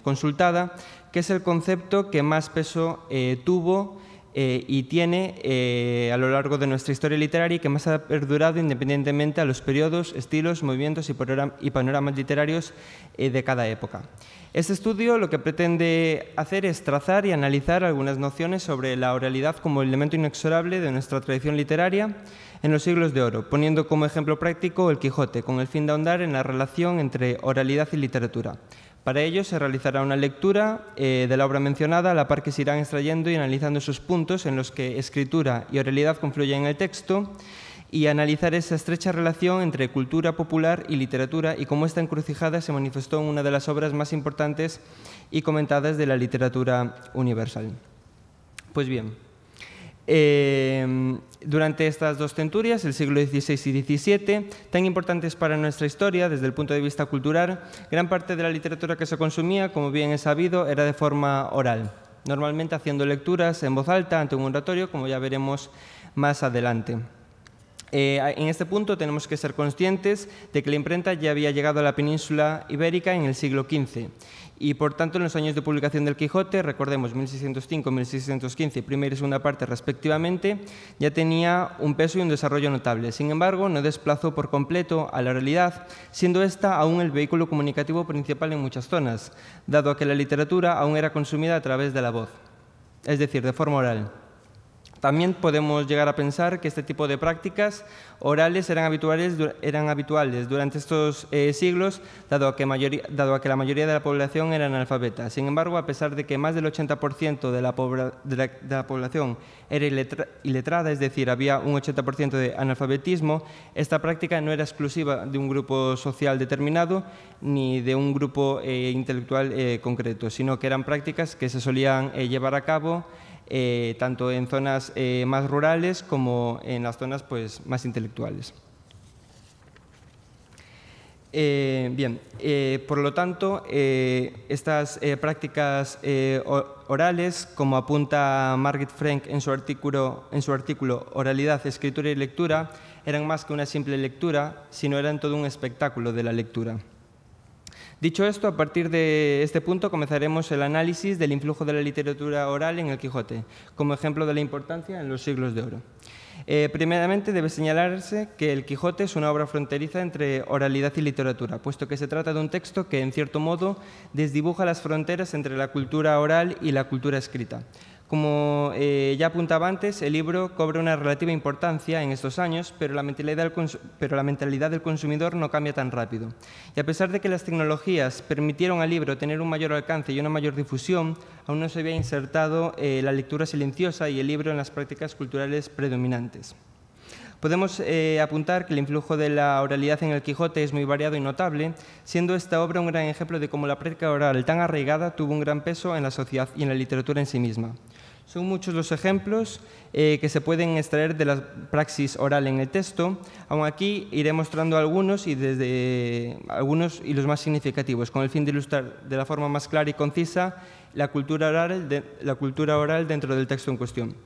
consultada, que es el concepto que más peso tuvo y tiene a lo largo de nuestra historia literaria y que más ha perdurado independientemente a los periodos, estilos, movimientos y panoramas literarios de cada época. Este estudio lo que pretende hacer es trazar y analizar algunas nociones sobre la oralidad como elemento inexorable de nuestra tradición literaria en los siglos de oro, poniendo como ejemplo práctico el Quijote, con el fin de ahondar en la relación entre oralidad y literatura. Para ello se realizará una lectura de la obra mencionada, a la par que se irán extrayendo y analizando esos puntos en los que escritura y oralidad confluyen en el texto y analizar esa estrecha relación entre cultura popular y literatura y cómo esta encrucijada se manifestó en una de las obras más importantes y comentadas de la literatura universal. Pues bien, durante estas dos centurias, el siglo XVI y XVII, tan importantes para nuestra historia desde el punto de vista cultural, gran parte de la literatura que se consumía, como bien es sabido, era de forma oral, normalmente haciendo lecturas en voz alta ante un oratorio, como ya veremos más adelante. En este punto tenemos que ser conscientes de que la imprenta ya había llegado a la península ibérica en el siglo XV y, por tanto, en los años de publicación del Quijote, recordemos 1605, 1615, primera y segunda parte respectivamente, ya tenía un peso y un desarrollo notable. Sin embargo, no desplazó por completo a la oralidad, siendo esta aún el vehículo comunicativo principal en muchas zonas, dado a que la literatura aún era consumida a través de la voz, es decir, de forma oral. También podemos llegar a pensar que este tipo de prácticas orales eran habituales durante estos siglos, dado a que la mayoría de la población era analfabeta. Sin embargo, a pesar de que más del 80% de la población era iletrada, es decir, había un 80% de analfabetismo, esta práctica no era exclusiva de un grupo social determinado ni de un grupo intelectual concreto, sino que eran prácticas que se solían llevar a cabo tanto en zonas más rurales como en las zonas más intelectuales. Por lo tanto, estas prácticas orales, como apunta Margit Frank en su artículo Oralidad, Escritura y Lectura, eran más que una simple lectura, sino eran todo un espectáculo de la lectura. Dicho esto, a partir de este punto comenzaremos el análisis del influjo de la literatura oral en el Quijote, como ejemplo de la importancia en los siglos de oro. Primeramente, debe señalarse que el Quijote es una obra fronteriza entre oralidad y literatura, puesto que se trata de un texto que, en cierto modo, desdibuja las fronteras entre la cultura oral y la cultura escrita. Como ya apuntaba antes, el libro cobra una relativa importancia en estos años, pero la mentalidad del consumidor no cambia tan rápido. Y a pesar de que las tecnologías permitieron al libro tener un mayor alcance y una mayor difusión, aún no se había insertado la lectura silenciosa y el libro en las prácticas culturales predominantes. Podemos apuntar que el influjo de la oralidad en el Quijote es muy variado y notable, siendo esta obra un gran ejemplo de cómo la práctica oral tan arraigada tuvo un gran peso en la sociedad y en la literatura en sí misma. Son muchos los ejemplos que se pueden extraer de la praxis oral en el texto, aun aquí iré mostrando algunos y los más significativos, con el fin de ilustrar de la forma más clara y concisa la cultura oral dentro del texto en cuestión.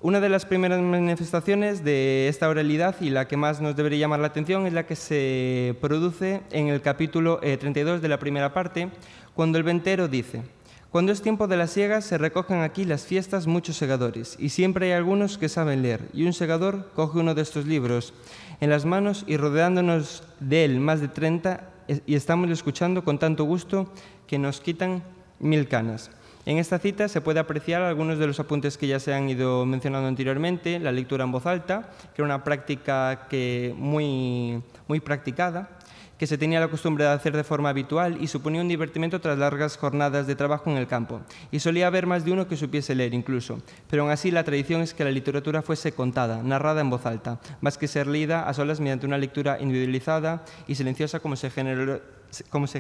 Una de las primeras manifestaciones de esta oralidad y la que más nos debería llamar la atención es la que se produce en el capítulo 32 de la primera parte, cuando el ventero dice: «Cuando es tiempo de la siega se recogen aquí las fiestas muchos segadores, y siempre hay algunos que saben leer, y un segador coge uno de estos libros en las manos y rodeándonos de él más de 30, y estamos escuchando con tanto gusto que nos quitan 1000 canas». En esta cita se puede apreciar algunos de los apuntes que ya se han ido mencionando anteriormente, la lectura en voz alta, que era una práctica muy practicada, que se tenía la costumbre de hacer de forma habitual y suponía un divertimento tras largas jornadas de trabajo en el campo. Y solía haber más de uno que supiese leer incluso, pero aún así la tradición es que la literatura fuese contada, narrada en voz alta, más que ser leída a solas mediante una lectura individualizada y silenciosa como se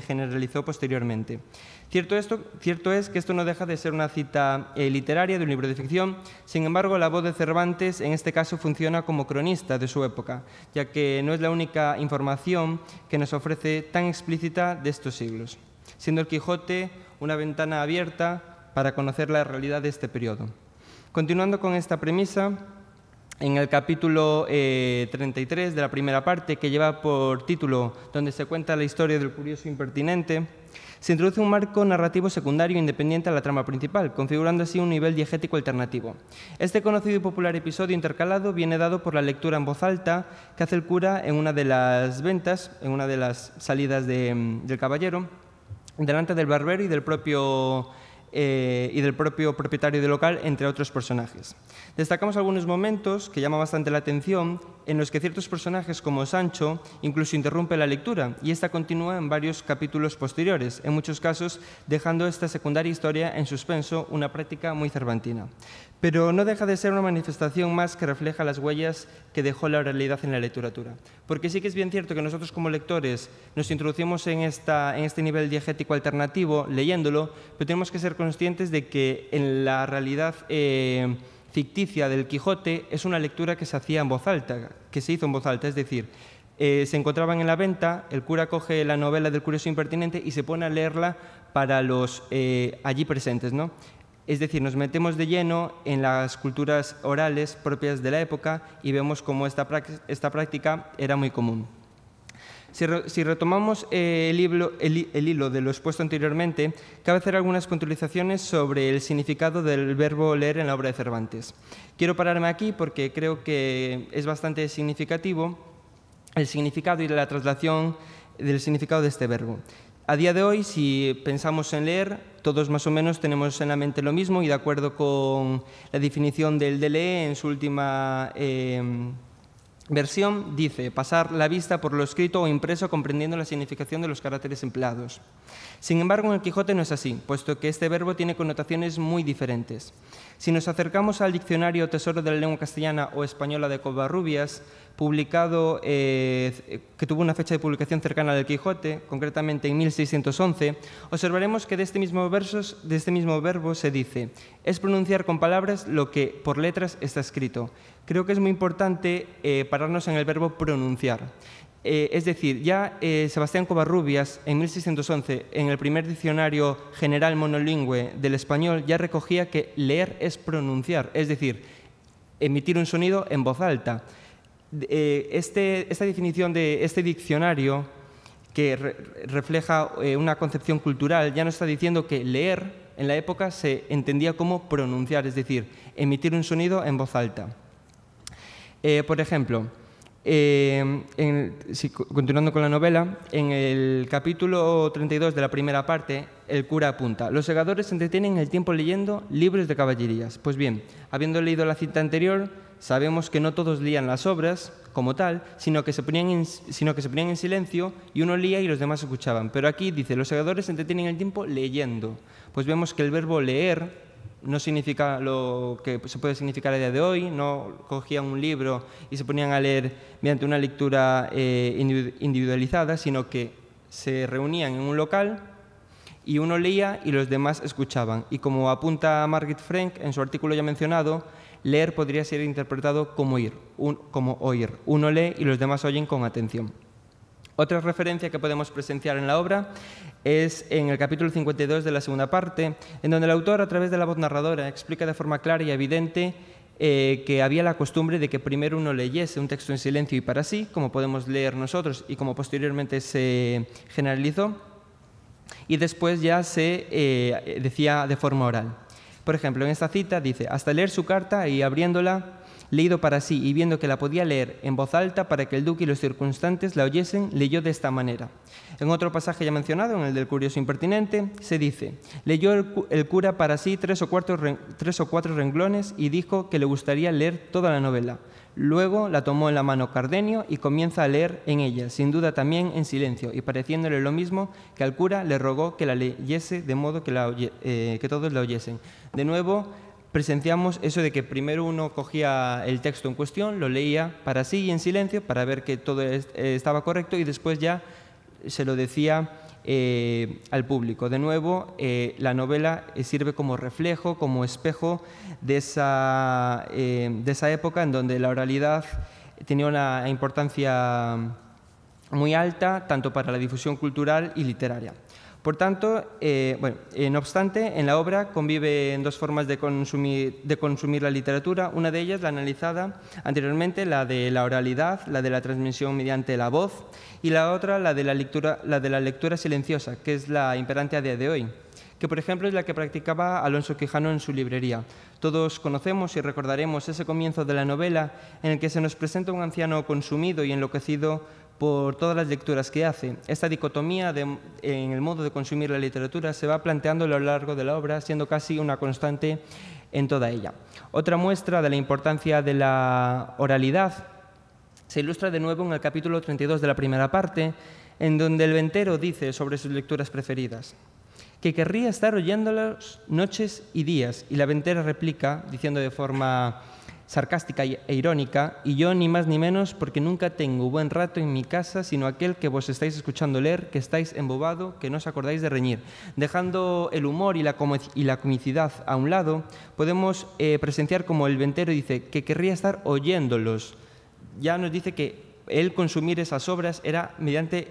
generalizó posteriormente. Cierto es que esto no deja de ser una cita literaria de un libro de ficción, sin embargo la voz de Cervantes en este caso funciona como cronista de su época, ya que no es la única información que nos ofrece tan explícita de estos siglos, siendo el Quijote una ventana abierta para conocer la realidad de este periodo. Continuando con esta premisa, en el capítulo 33 de la primera parte, que lleva por título Donde se cuenta la historia del curioso impertinente, se introduce un marco narrativo secundario independiente a la trama principal, configurando así un nivel diegético alternativo. Este conocido y popular episodio intercalado viene dado por la lectura en voz alta que hace el cura en una de las ventas, en una de las salidas del caballero, delante del barbero y del propio propietario del local, entre otros personajes. Destacamos algunos momentos que llaman bastante la atención, en los que ciertos personajes como Sancho incluso interrumpe la lectura, y esta continúa en varios capítulos posteriores, en muchos casos dejando esta secundaria historia en suspenso, una práctica muy cervantina. Pero no deja de ser una manifestación más que refleja las huellas que dejó la oralidad en la literatura. Porque sí que es bien cierto que nosotros como lectores nos introducimos en este nivel diegético alternativo leyéndolo, pero tenemos que ser conscientes de que en la realidad ficticia del Quijote es una lectura que se hacía en voz alta, que se hizo en voz alta, es decir, se encontraban en la venta, el cura coge la novela del curioso impertinente y se pone a leerla para los allí presentes, ¿no? Es decir, nos metemos de lleno en las culturas orales propias de la época y vemos cómo esta práctica era muy común. Si retomamos el hilo de lo expuesto anteriormente, cabe hacer algunas puntualizaciones sobre el significado del verbo leer en la obra de Cervantes. Quiero pararme aquí porque creo que es bastante significativo el significado y la traslación del significado de este verbo. A día de hoy, si pensamos en leer, todos más o menos tenemos en la mente lo mismo y de acuerdo con la definición del DLE en su última versión, dice pasar la vista por lo escrito o impreso comprendiendo la significación de los caracteres empleados. Sin embargo, en el Quijote no es así, puesto que este verbo tiene connotaciones muy diferentes. Si nos acercamos al diccionario Tesoro de la Lengua Castellana o Española de Covarrubias, publicado, que tuvo una fecha de publicación cercana al del Quijote, concretamente en 1611, observaremos que de este mismo verbo se dice: es pronunciar con palabras lo que por letras está escrito. Creo que es muy importante pararnos en el verbo pronunciar. Es decir, ya Sebastián Covarrubias, en 1611, en el primer diccionario general monolingüe del español, ya recogía que leer es pronunciar, es decir, emitir un sonido en voz alta. Esta definición de este diccionario, que refleja una concepción cultural, ya nos está diciendo que leer en la época se entendía como pronunciar, es decir, emitir un sonido en voz alta. Por ejemplo, continuando con la novela, en el capítulo 32 de la primera parte, el cura apunta: los segadores se entretienen el tiempo leyendo libros de caballerías. Pues bien, habiendo leído la cita anterior, sabemos que no todos leían las obras como tal, sino que se ponían en silencio y uno leía y los demás escuchaban. Pero aquí dice: los segadores se entretienen el tiempo leyendo. Pues vemos que el verbo leer no significa lo que se puede significar a día de hoy, no cogían un libro y se ponían a leer mediante una lectura individualizada, sino que se reunían en un local y uno leía y los demás escuchaban. Y como apunta Margit Frank en su artículo ya mencionado, leer podría ser interpretado como oír. Uno lee y los demás oyen con atención. Otra referencia que podemos presenciar en la obra es en el capítulo 52 de la segunda parte, en donde el autor, a través de la voz narradora, explica de forma clara y evidente que había la costumbre de que primero uno leyese un texto en silencio y para sí, como podemos leer nosotros y como posteriormente se generalizó, y después ya se decía de forma oral. Por ejemplo, en esta cita dice: hasta leer su carta y abriéndola, leído para sí y viendo que la podía leer en voz alta para que el duque y los circunstantes la oyesen, leyó de esta manera. En otro pasaje ya mencionado, en el del curioso impertinente, se dice: leyó el cura para sí 3 o 4 renglones y dijo que le gustaría leer toda la novela. Luego la tomó en la mano Cardenio y comienza a leer en ella, sin duda también en silencio, y pareciéndole lo mismo que al cura le rogó que la leyese de modo que todos la oyesen. De nuevo, presenciamos eso de que primero uno cogía el texto en cuestión, lo leía para sí y en silencio para ver que todo estaba correcto y después ya se lo decía al público. De nuevo, la novela sirve como reflejo, como espejo de esa época en donde la oralidad tenía una importancia muy alta tanto para la difusión cultural y literaria. Por tanto, no obstante, en la obra conviven dos formas de consumir la literatura. Una de ellas, la analizada anteriormente, la de la oralidad, la de la transmisión mediante la voz, y la otra, la de la lectura silenciosa, que es la imperante a día de hoy, que por ejemplo es la que practicaba Alonso Quijano en su librería. Todos conocemos y recordaremos ese comienzo de la novela en el que se nos presenta un anciano consumido y enloquecido por todas las lecturas que hace. Esta dicotomía en el modo de consumir la literatura se va planteando a lo largo de la obra, siendo casi una constante en toda ella. Otra muestra de la importancia de la oralidad se ilustra de nuevo en el capítulo 32 de la primera parte, en donde el ventero dice sobre sus lecturas preferidas: que querría estar oyéndolas noches y días, y la ventera replica, diciendo de forma sarcástica e irónica: y yo ni más ni menos, porque nunca tengo buen rato en mi casa, sino aquel que vos estáis escuchando leer, que estáis embobado, que no os acordáis de reñir. Dejando el humor y la comicidad a un lado, podemos presenciar como el ventero dice que querría estar oyéndolos. Ya nos dice que él consumir esas obras era mediante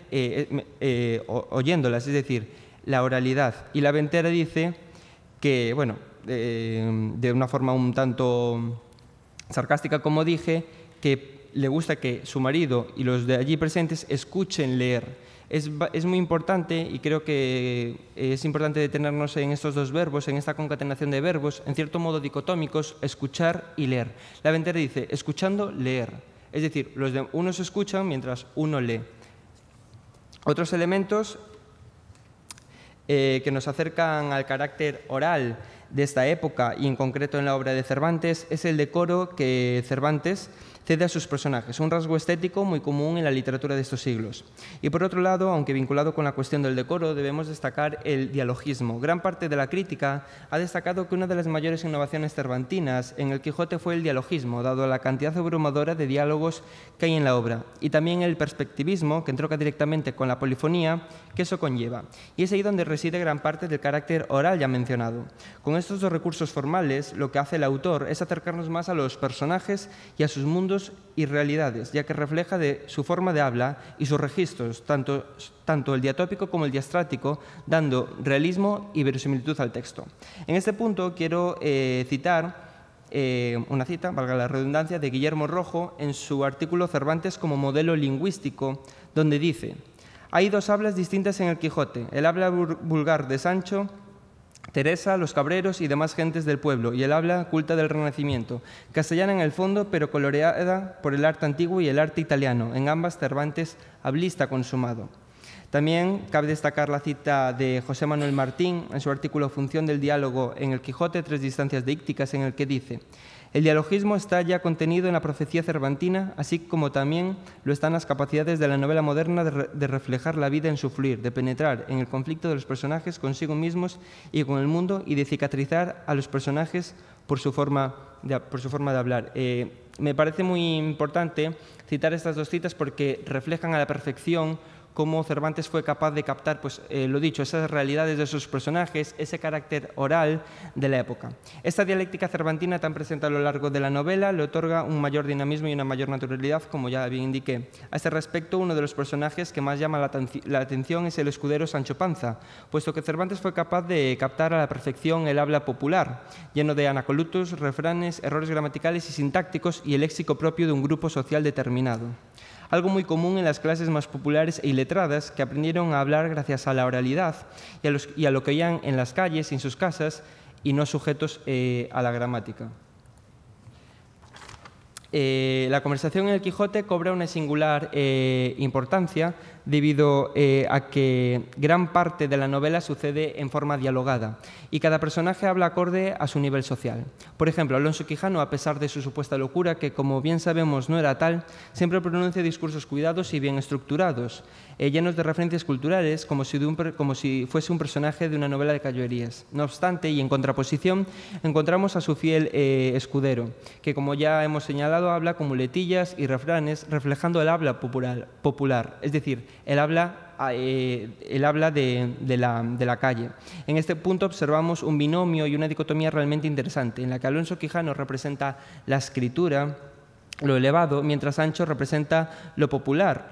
oyéndolas, es decir, la oralidad. Y la ventera dice que, bueno, de una forma un tanto sarcástica, como dije, que le gusta que su marido y los de allí presentes escuchen leer. Es muy importante, y creo que es importante detenernos en estos dos verbos, en esta concatenación de verbos, en cierto modo dicotómicos, escuchar y leer. La ventera dice, escuchando, leer. Es decir, unos escuchan mientras uno lee. Otros elementos que nos acercan al carácter oral de esta época y en concreto en la obra de Cervantes es el decoro que Cervantes cede a sus personajes, un rasgo estético muy común en la literatura de estos siglos. Y por otro lado, aunque vinculado con la cuestión del decoro, debemos destacar el dialogismo. Gran parte de la crítica ha destacado que una de las mayores innovaciones cervantinas en el Quijote fue el dialogismo, dado la cantidad abrumadora de diálogos que hay en la obra, y también el perspectivismo, que entronca directamente con la polifonía que eso conlleva. Y es ahí donde reside gran parte del carácter oral ya mencionado. Con estos dos recursos formales, lo que hace el autor es acercarnos más a los personajes y a sus mundos y realidades, ya que refleja de su forma de habla y sus registros, tanto el diatópico como el diastrático, dando realismo y verosimilitud al texto. En este punto quiero citar una cita, valga la redundancia, de Guillermo Rojo en su artículo Cervantes como modelo lingüístico, donde dice: hay dos hablas distintas en el Quijote, el habla vulgar de Sancho, Teresa, los cabreros y demás gentes del pueblo, y el habla culta del Renacimiento, castellana en el fondo, pero coloreada por el arte antiguo y el arte italiano, en ambas Cervantes hablista consumado. También cabe destacar la cita de José Manuel Martín en su artículo Función del diálogo en el Quijote, tres distancias dícticas, en el que dice: el dialogismo está ya contenido en la profecía cervantina, así como también lo están las capacidades de la novela moderna de reflejar la vida en su fluir, de penetrar en el conflicto de los personajes consigo mismos y con el mundo, y de cicatrizar a los personajes por su forma de hablar. Me parece muy importante citar estas dos citas porque reflejan a la perfección cómo Cervantes fue capaz de captar, pues, lo dicho, esas realidades de sus personajes, ese carácter oral de la época. Esta dialéctica cervantina tan presente a lo largo de la novela le otorga un mayor dinamismo y una mayor naturalidad, como ya bien indiqué. A este respecto, uno de los personajes que más llama la atención es el escudero Sancho Panza, puesto que Cervantes fue capaz de captar a la perfección el habla popular, lleno de anacolutos, refranes, errores gramaticales y sintácticos y el léxico propio de un grupo social determinado. Algo muy común en las clases más populares e iletradas, que aprendieron a hablar gracias a la oralidad y a lo que oían en las calles, en sus casas, y no sujetos a la gramática. La conversación en el Quijote cobra una singular importancia debido a que gran parte de la novela sucede en forma dialogada y cada personaje habla acorde a su nivel social. Por ejemplo, Alonso Quijano, a pesar de su supuesta locura, que como bien sabemos no era tal, siempre pronuncia discursos cuidados y bien estructurados, llenos de referencias culturales, como si fuese un personaje de una novela de caballerías. No obstante, y en contraposición, encontramos a su fiel escudero, que, como ya hemos señalado, habla con muletillas y refranes, reflejando el habla popular, es decir, el habla de la calle. En este punto observamos un binomio y una dicotomía realmente interesante, en la que Alonso Quijano representa la escritura, lo elevado, mientras Sancho representa lo popular,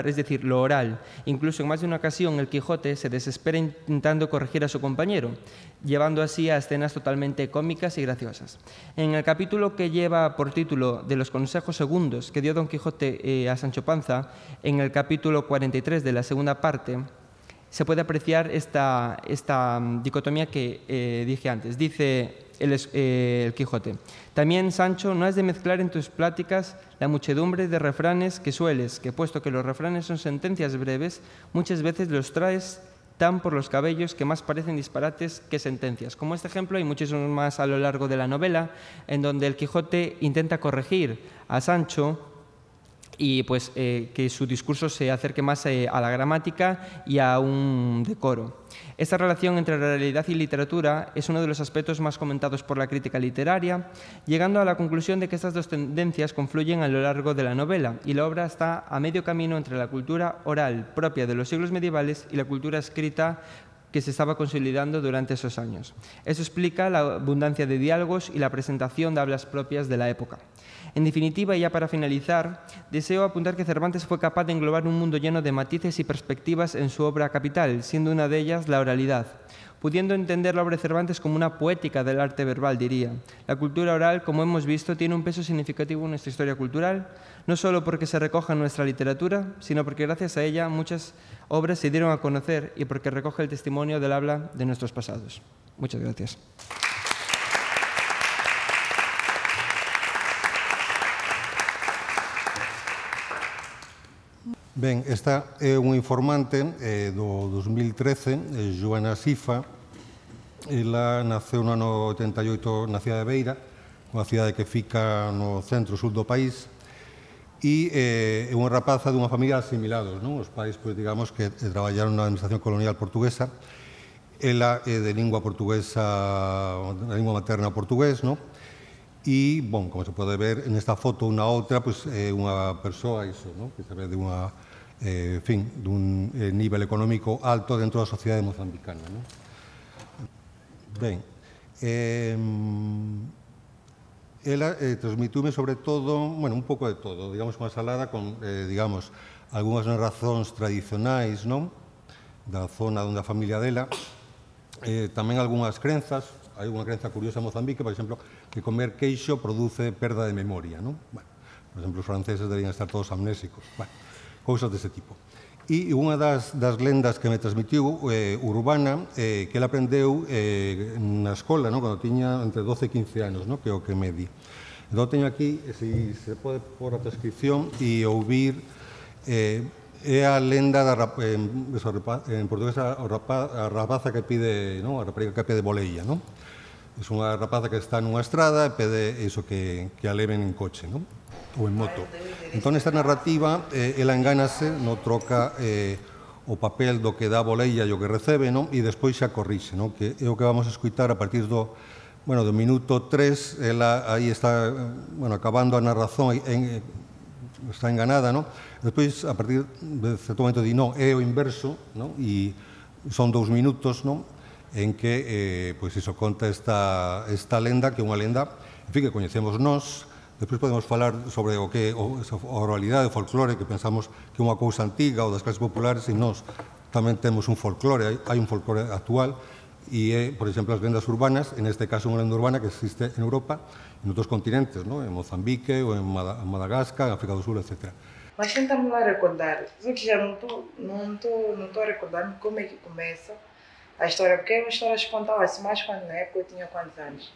es decir, lo oral. Incluso en más de una ocasión el Quijote se desespera intentando corregir a su compañero, llevando así a escenas totalmente cómicas y graciosas. En el capítulo que lleva por título de los consejos segundos que dio Don Quijote a Sancho Panza, en el capítulo 43 de la segunda parte, se puede apreciar esta dicotomía que dije antes. Dice el Quijote: también, Sancho, no has de mezclar en tus pláticas la muchedumbre de refranes que sueles, que puesto que los refranes son sentencias breves, muchas veces los traes tan por los cabellos que más parecen disparates que sentencias. Como este ejemplo hay muchísimos más a lo largo de la novela, en donde el Quijote intenta corregir a Sancho y pues que su discurso se acerque más a la gramática y a un decoro. Esta relación entre realidad y literatura es uno de los aspectos más comentados por la crítica literaria, llegando a la conclusión de que estas dos tendencias confluyen a lo largo de la novela y la obra está a medio camino entre la cultura oral propia de los siglos medievales y la cultura escrita que se estaba consolidando durante esos años. Eso explica la abundancia de diálogos y la presentación de hablas propias de la época. En definitiva, y ya para finalizar, deseo apuntar que Cervantes fue capaz de englobar un mundo lleno de matices y perspectivas en su obra capital, siendo una de ellas la oralidad, pudiendo entender la obra de Cervantes como una poética del arte verbal, diría. La cultura oral, como hemos visto, tiene un peso significativo en nuestra historia cultural, no solo porque se recoja en nuestra literatura, sino porque gracias a ella muchas obras se dieron a conocer y porque recoge el testimonio del habla de nuestros pasados. Muchas gracias. Ben, esta é un informante do 2013, Joana Sifa. Ela naceu no ano 88 na cidade de Beira, unha cidade que fica no centro-sur do país, e é unha rapaza dunha familia asimilados, non? Os pais, pois, digamos, que traballaron na administración colonial portuguesa. Ela é de lingua portuguesa, de lingua materna portugués, non? E, bom, como se pode ver nesta foto unha outra, pois é unha persoa, iso, non? Que se ve de unha, fin, dun nivel económico alto dentro da sociedade mozambicana, non? Ben, ela transmitiume sobre todo, bueno, un pouco de todo, digamos, unha salada con, digamos, algunhas narracións tradicionais, non? Da zona onde a familia dela, tamén algunhas crenzas. Hai unha crenza curiosa en Mozambique, por exemplo, que comer queixo produce perda de memoria, non? Bueno, por exemplo, os franceses deberían estar todos amnésicos, bueno, cousas dese tipo. E unha das lendas que me transmitiu urbana, que ela aprendeu na escola, non? Cando tiña entre 12 e 15 anos, non? Que é o que me di. Entón, teño aquí, se pode pôr a transcripción e ouvir, é a lenda en portugués a rapaza que pide, non? A rapariga que pide boleia, non? É unha rapaza que está nunha estrada e pede iso que a leven en coche, non? Ou en moto. Entón, esta narrativa, ela engánase, non troca o papel do que dá a boleia e o que recebe, non? E despois xa corrixe, non? Que é o que vamos a escutar a partir do minuto 3, ela aí está, bueno, acabando a narración, está enganada, non? Despois, a partir de certo momento, di, non, é o inverso, non? E son 2 minutos, non? En que, pois, iso conta esta lenda, que é unha lenda, en fin, que coñecemos nós. Despois podemos falar sobre o que é a oralidade, o folclore, que pensamos que é unha cousa antiga ou das clases populares, e nós tamén temos un folclore, hai un folclore actual, e é, por exemplo, as lendas urbanas, en este caso unha lenda urbana que existe en Europa, en outros continentes, non? En Mozambique, ou en Madagascar, en África do Sul, etc. Mas tenta-me lá recordar, só que já não estou a recordar como é que começa a história, porque é uma história que contava-se mais quando na época eu tinha quantos anos?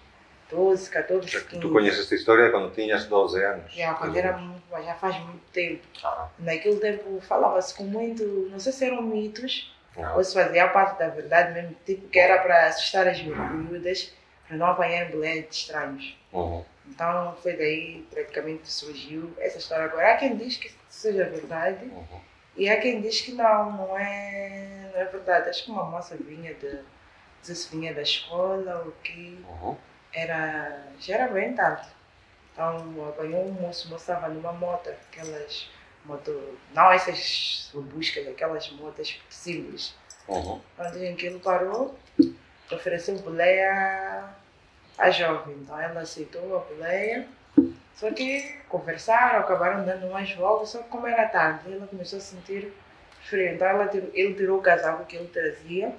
12, 14, 15. Tu conheces esta história quando tinhas 12 anos? Já, quando era muito, já faz muito tempo. Naquele tempo falava-se com muito, não sei se eram mitos, ou se fazia parte da verdade mesmo, tipo que era para assustar as miúdas, para não apanharem bilhetes estranhos. Então foi daí praticamente que surgiu essa história. Agora há quem diz que seja verdade e há quem diz que não é verdade. Acho que uma moça vinha vinha da escola, o que já era bem tarde. Então apanhou um moço estava numa moto, aquelas não essas robustas, aquelas motas simples. Onde em que ele parou, ofereceu boleia à jovem. Então ela aceitou a boleia, só que conversaram, acabaram dando umas voltas, só que como era tarde, ela começou a sentir frio. Então ele tirou o casaco que ele trazia,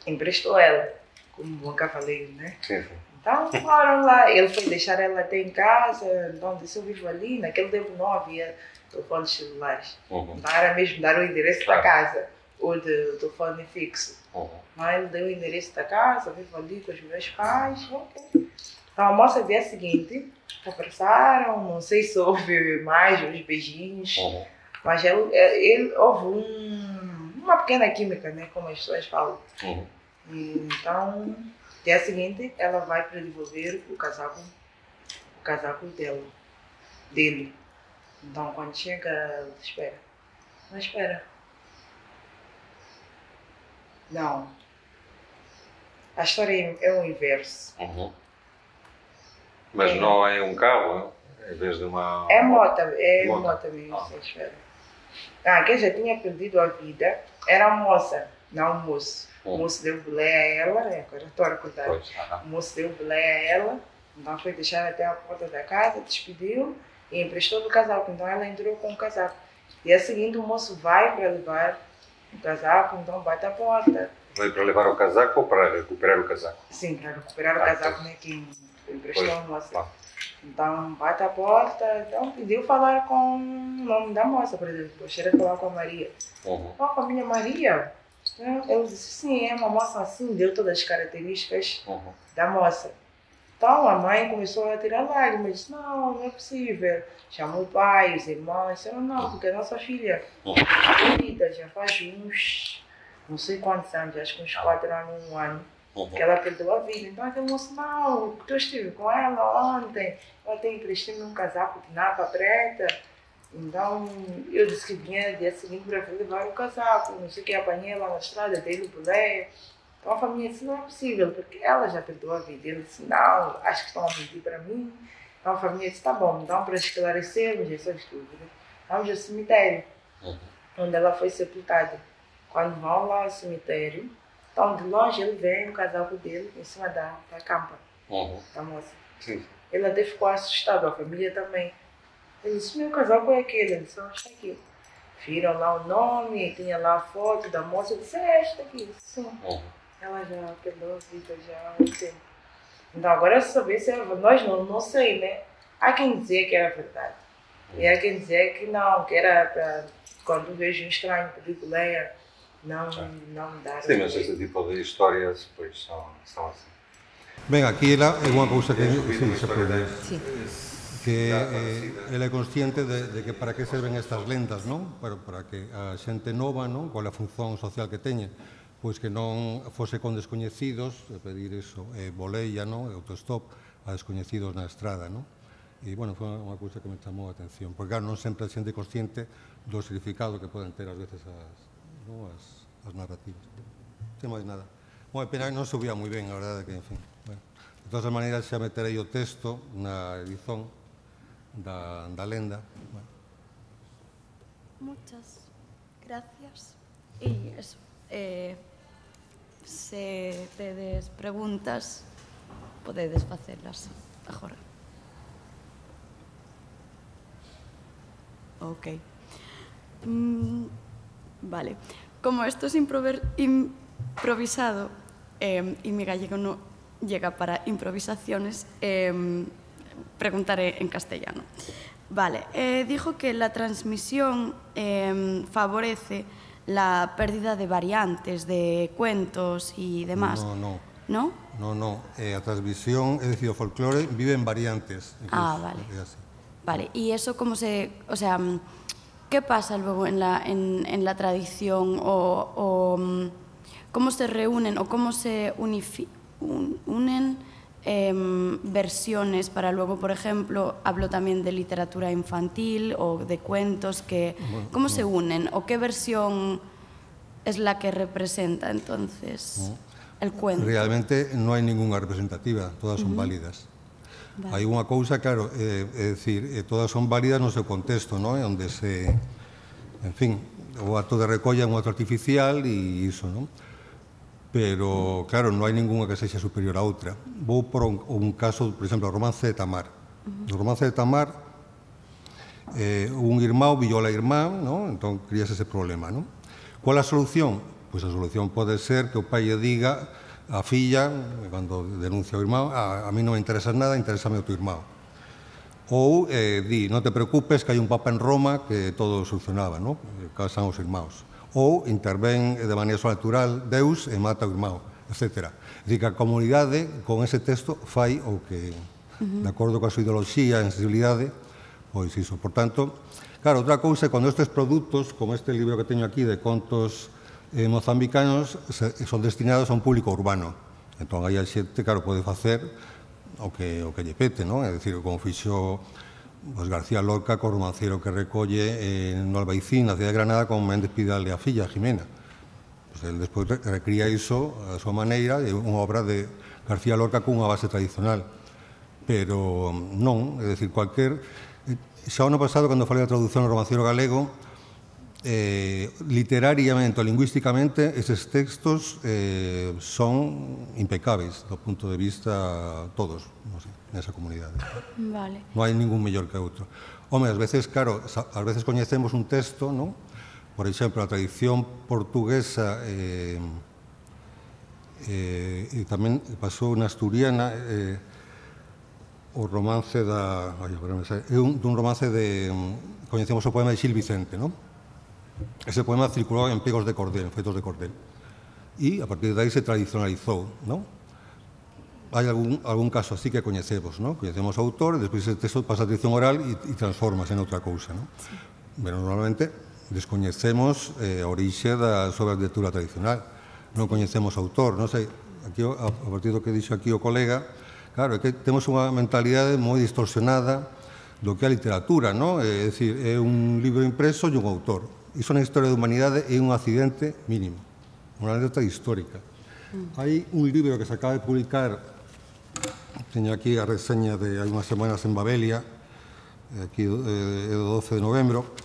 emprestou ela, como um bom cavaleiro, né? Sim. Então foram lá, ele foi deixar ela até em casa, então disse, eu vivo ali, naquele tempo não havia telefones celulares. Então era mesmo dar o endereço da casa, ou do telefone fixo. Então ele deu o endereço da casa, vivo ali com os meus pais. Então a moça, dia seguinte, conversaram, não sei se houve mais uns beijinhos, mas houve uma pequena química, né, como as pessoas falam. Então, dia seguinte, ela vai para devolver o casaco dele. Então, quando chega, ela espera. Não espera. Não. A história é o inverso. Mas não é um carro, em vez de uma... É moto mesmo, sem espera. Quem já tinha perdido a vida era a moça, não o moço. O moço deu boleia a ela, agora estou a recordar. O moço deu boleia a ela, então foi deixar até a porta da casa, despediu e emprestou o casaco. Então ela entrou com o casaco. Dia seguinte o moço vai para levar o casaco, então bate a porta. Vai para levar o casaco ou para recuperar o casaco? Sim, para recuperar o casaco, né, que emprestou a moça. Então bate a porta, então pediu falar com o nome da moça, por exemplo. Gostaria de falar com a Maria. Com a família Maria? Eu disse, sim, é uma moça assim, deu todas as características da moça. Então a mãe começou a tirar lágrimas, disse, não é possível. Chamou o pai, os irmãos, disseram, não, porque a nossa filha já faz uns, não sei quantos anos, acho que uns 4 anos, 1 ano, que ela perdeu a vida. Então aquele moço, não, eu estive com ela ontem, ela tem emprestado um casaco de napa preta, Então, eu disse que vinha no dia seguinte para levar o casaco, não sei o que, apanhei lá na estrada, dei-lhe boleia. Então a família disse, não é possível, porque ela já perdoou a vida. Ele disse, não, acho que estão a mentir para mim. Então a família disse, tá bom, então para esclarecermos essas dúvidas, vamos ao cemitério, onde ela foi sepultada. Quando vão lá ao cemitério, então de longe ele vê o casaco dele em cima da campa da moça. Sim. Ele até ficou assustado, a família também. Ele disse, meu casaco é aquele, ele disse, está aqui. Viram lá o nome, tinha lá a foto da moça, ele disse, é esta aqui, sim. Ela já perdoou a vida já há muito tempo. Então agora é saber se era, nós não sei, né? Há quem dizia que era verdade. E há quem dizia que não, que era para, quando vejo um estranho pedir boleia, não dar. Sim, mas esse tipo de histórias pois, são assim. Ben, aquí ela é unha cousa que se pode... Sí. Que ela é consciente de que para que serven estas lendas, non? Para que a xente nova, non? Coa a función social que teñe, pois que non fose con descoñecidos, pedir iso, boleia, non? Autostop a descoñecidos na estrada, non? E, bueno, foi unha cousa que me chamou a atención, porque, claro, non sempre a xente consciente do significado que poden ter, ás veces, as narrativas. Non máis nada. Bueno, pena que non subía moi ben, a verdade, que, en fin, bueno. De todas as maneiras, xa meterei o texto na edición da lenda. Bueno. Muchas gracias. E eso, se tedes preguntas, podedes facelas agora. Ok. Vale. Como esto es improvisado y mi gallego no llega para improvisaciones, preguntaré en castellano. Vale. Dijo que la transmisión favorece la pérdida de variantes, de cuentos y demás. No. ¿No? No. A transmisión, é dicir, o folclore vive en variantes. Ah, vale. É así. Vale, y eso cómo se... O sea, ¿qué pasa luego en la tradición? O ¿cómo se reúnen o cómo se unen versiones para luego, por ejemplo, hablo también de literatura infantil o de cuentos, ¿cómo se unen? ¿O qué versión es la que representa entonces el cuento? Realmente non hai ningunha representativa, todas son válidas. Vale. Hai unha cousa, claro, é dicir, todas son válidas no seu contexto, non? Onde se, en fin, o acto de recolla é un acto artificial e iso, non? Pero, claro, non hai ningunha que sexa superior a outra. Vou por un caso, por exemplo, o romance de Tamar. No romance de Tamar, un irmão viola a irmá, non? Entón, críase ese problema, non? Qual a solución? Pois a solución pode ser que o pai lle diga a filla, cando denuncia o irmão, a mí non me interesa nada, interésame o teu irmão. Ou di, non te preocupes que hai un papa en Roma que todo solucionaba, non? Casan os irmãos. Ou intervén de maneira sobrenatural Deus e mata o irmão, etc. É dicir, que a comunidade con ese texto fai o que, de acordo coa súa ideoloxía e sensibilidade, pois iso. Por tanto, claro, outra cousa é cando estes produtos, como este libro que teño aquí de contos mozambicanos, son destinados a un público urbano. Entón, aí a xente, claro, pode facer o que lle pete, non? É dicir, como fixo García Lorca co romancero que recolle no Albaicín, na cidade de Granada, con Méndez Pidal e a filla, Jimena. Ele despois recría iso a súa maneira, é unha obra de García Lorca cunha base tradicional. Pero non, é dicir, cualquier... Xa o ano pasado, cando falei da traducción do romancero galego, literariamente ou lingüísticamente eses textos son impecables do punto de vista todos, non sei, nesa comunidade. Vale. Non hai ningún mellor que outro. Home, ás veces, claro, ás veces coñecemos un texto, non? Por exemplo, a tradición portuguesa e tamén pasou na asturiana o romance da... É un romance de... Coñecemos o poema de Xil Vicente, non? Ese poema circulou en pegos de cordel, en feitos de cordel. E a partir de aí se tradicionalizou, non? Hai algún caso así que coñecemos, non? Coñecemos o autor, e despois ese texto pasa a tradición oral e transformase en outra cousa, non? Pero normalmente descoñecemos a orixe da súa lectura tradicional. Non coñecemos o autor, non sei, aquí, a partir do que dixo aquí o colega, claro, é que temos unha mentalidade moi distorsionada do que a literatura, non? É dicir, é un libro impreso e un autor. Iso na historia da humanidade é un accidente mínimo, unha anécdota histórica. Hai un libro que se acaba de publicar, teño aquí a reseña de hai unhas semanas en Babelia, aquí é do 12 de novembro,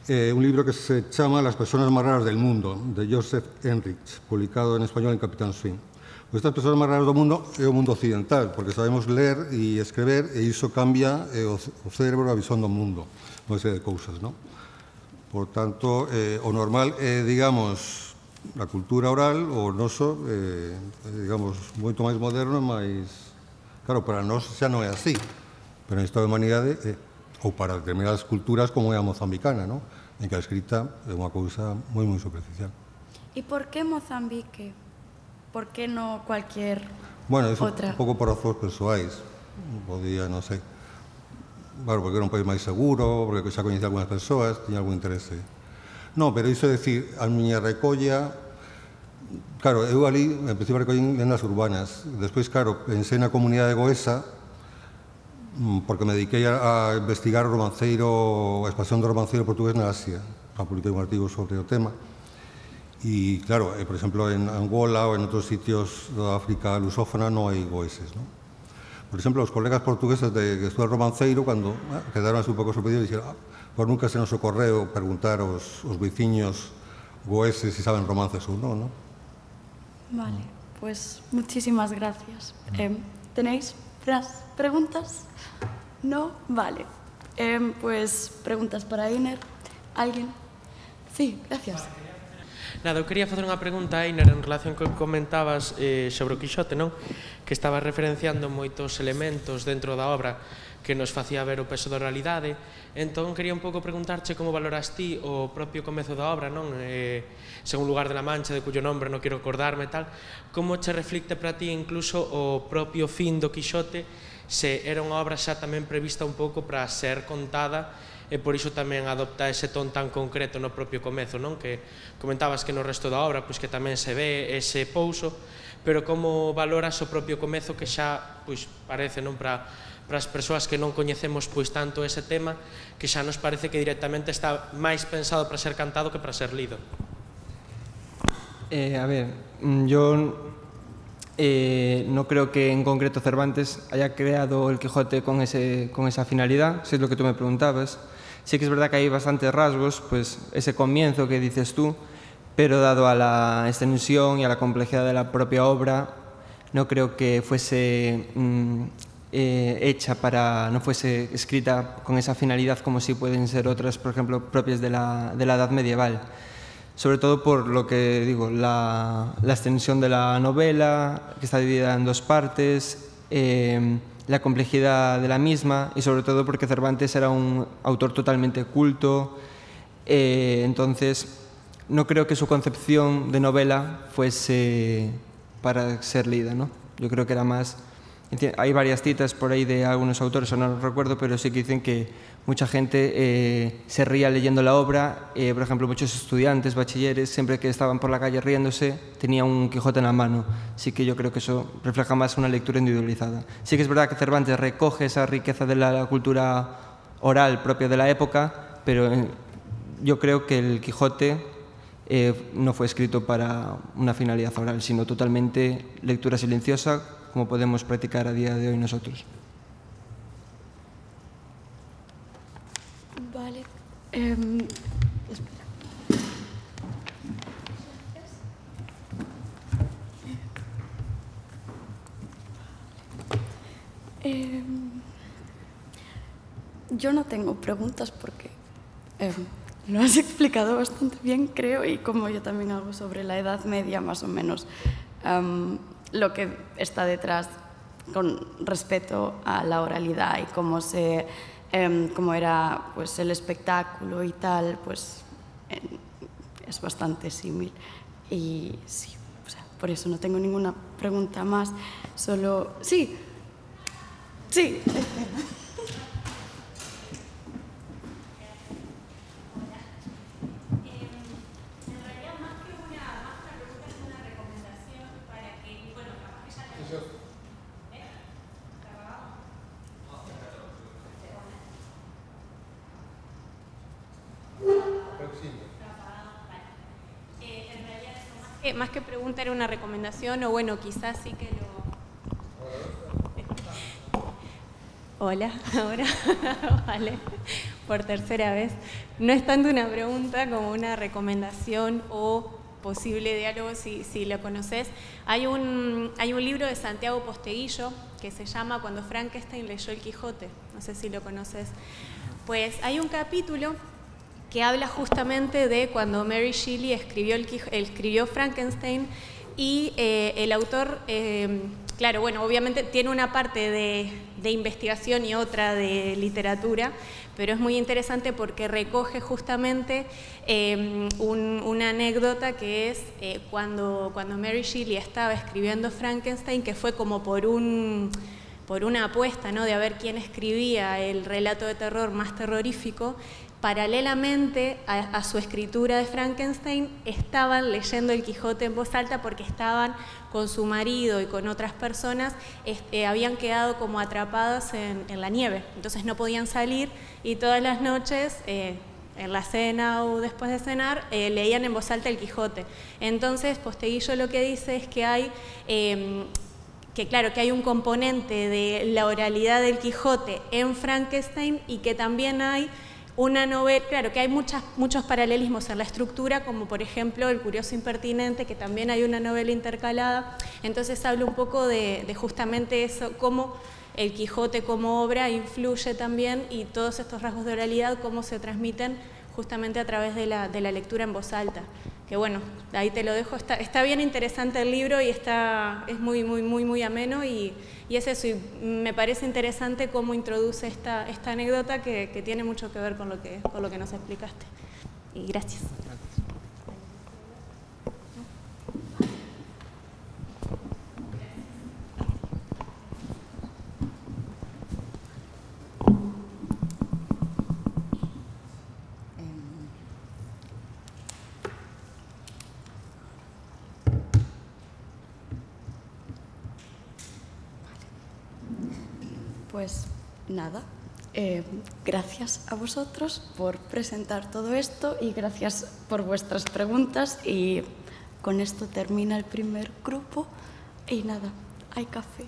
un libro que se chama Las personas más raras del mundo, de Joseph Enrich, publicado en español en Capitán Swing. Estas persoas máis raras do mundo é o mundo occidental, porque sabemos ler e escrever, e iso cambia o cérebro, a visón do mundo, unha serie de cousas, non? Por tanto, o normal é, digamos, a cultura oral, o noso, digamos, moito máis moderno, máis... Claro, para nós xa non é así, pero na historia da humanidade, ou para determinadas culturas, como é a mozambicana, non? En que a escrita é unha cousa moi, moi superficial. E por que Mozambique? ¿Por qué no cualquier bueno, es otra? Un pouco por razóns persoais. Podía, non sei. Claro, porque era un país máis seguro, porque xa coñecía algunhas persoas, tiña algún interese. Non, pero iso é dicir, a miña recolla... Claro, eu ali, en principio, recollín lendas urbanas. Despois, claro, pensei na comunidade goesa, porque me dediquei a investigar o romanceiro, a expansión do romanceiro portugués na Asia. Publiquei un artigo sobre o tema. E, claro, por exemplo, en Angola ou en outros sitios da África lusófona non hai goeses, non? Por exemplo, os colegas portugueses que estudan romanceiro, cando quedaron así un pouco sorprendidos, dixeron, pois nunca se nos ocorreu preguntar aos veciños goeses se saben romances ou non, non? Vale, pues muchísimas gracias. ¿Tenéis preguntas? ¿No? Vale. Pues preguntas para Einer. ¿Alguien? Sí, gracias. Nada, eu quería facer unha pregunta a Einer en relación co que comentabas sobre o Quixote, non? Que estabas referenciando moitos elementos dentro da obra que nos facía ver o peso da realidade. Entón, quería un pouco preguntarche como valoras ti o propio comezo da obra, non? Según Lugar de la Mancha, de cuyo nombre non quero acordarme, tal. Como che reflicte para ti incluso o propio fin do Quixote, se era unha obra xa tamén prevista un pouco para ser contada e por iso tamén adopta ese ton tan concreto no propio comezo, non? Que comentabas que no resto da obra pois que tamén se ve ese pouso, pero como valoras o propio comezo que xa pois parece, non, para as persoas que non coñecemos pois tanto ese tema, que xa nos parece que directamente está máis pensado para ser cantado que para ser lido. A ver, yo no creo que en concreto Cervantes haya creado el Quijote con esa finalidad, si es lo que tú me preguntabas. Sí que es verdad que hay bastantes rasgos, pues ese comienzo que dices tú, pero dado a la extensión y a la complejidad de la propia obra, no creo que fuese no fuese escrita con esa finalidad como si pueden ser otras, por ejemplo, propias de la Edad Medieval. Sobre todo por lo que digo, la extensión de la novela, que está dividida en dos partes, la complejidad de la misma y sobre todo porque Cervantes era un autor totalmente culto, entonces no creo que su concepción de novela fuese para ser leída, ¿no? Yo creo que era más... Hay varias citas por ahí de algunos autores, no lo recuerdo, pero sí que dicen que mucha gente se ría leyendo la obra. Por ejemplo, muchos estudiantes, bachilleres, siempre que estaban por la calle riéndose, tenían un Quijote en la mano. Sí que yo creo que eso refleja más una lectura individualizada. Sí que es verdad que Cervantes recoge esa riqueza de la cultura oral propia de la época, pero yo creo que el Quijote no fue escrito para una finalidad oral, sino totalmente lectura silenciosa, como podemos practicar a día de hoy nosotros. Vale. Yo no tengo preguntas porque lo has explicado bastante bien, creo, y como yo también hago sobre la Edad Media, más o menos, lo que está detrás con respecto a la oralidad y cómo era pues, el espectáculo y tal, pues es bastante símil. Y sí, o sea, por eso no tengo ninguna pregunta más, solo... Sí, espera. que pregunta era una recomendación, o bueno, quizás sí que lo... Hola, ahora, vale, por tercera vez. No es tanto una pregunta como una recomendación o posible diálogo, si lo conoces. Hay un libro de Santiago Posteguillo que se llama Cuando Frankenstein leyó el Quijote, no sé si lo conoces. Pues hay un capítulo que habla justamente de cuando Mary Shelley escribió Frankenstein y el autor... Claro, bueno, obviamente tiene una parte de investigación y otra de literatura, pero es muy interesante porque recoge justamente una anécdota que es cuando Mary Shelley estaba escribiendo Frankenstein, que fue como por una apuesta, ¿no?, de a ver quién escribía el relato de terror más terrorífico. Paralelamente a su escritura de Frankenstein, estaban leyendo el Quijote en voz alta porque estaban con su marido y con otras personas, habían quedado como atrapadas en la nieve, entonces no podían salir y todas las noches, en la cena o después de cenar, leían en voz alta el Quijote. Entonces Posteguillo lo que dice es que hay... que claro, que hay un componente de la oralidad del Quijote en Frankenstein y que también hay una novela, claro, que hay muchos paralelismos en la estructura, como por ejemplo El curioso impertinente, que también hay una novela intercalada. Entonces habla un poco de justamente eso, cómo el Quijote como obra influye también y todos estos rasgos de oralidad, cómo se transmiten justamente a través de la lectura en voz alta. Que bueno, ahí te lo dejo, está bien interesante el libro y es muy ameno y es eso, y me parece interesante cómo introduce esta anécdota que tiene mucho que ver con lo que nos explicaste. Y gracias. Pues nada, gracias a vosotros por presentar todo esto y gracias por vuestras preguntas, y con esto termina el primer grupo y nada, hay café.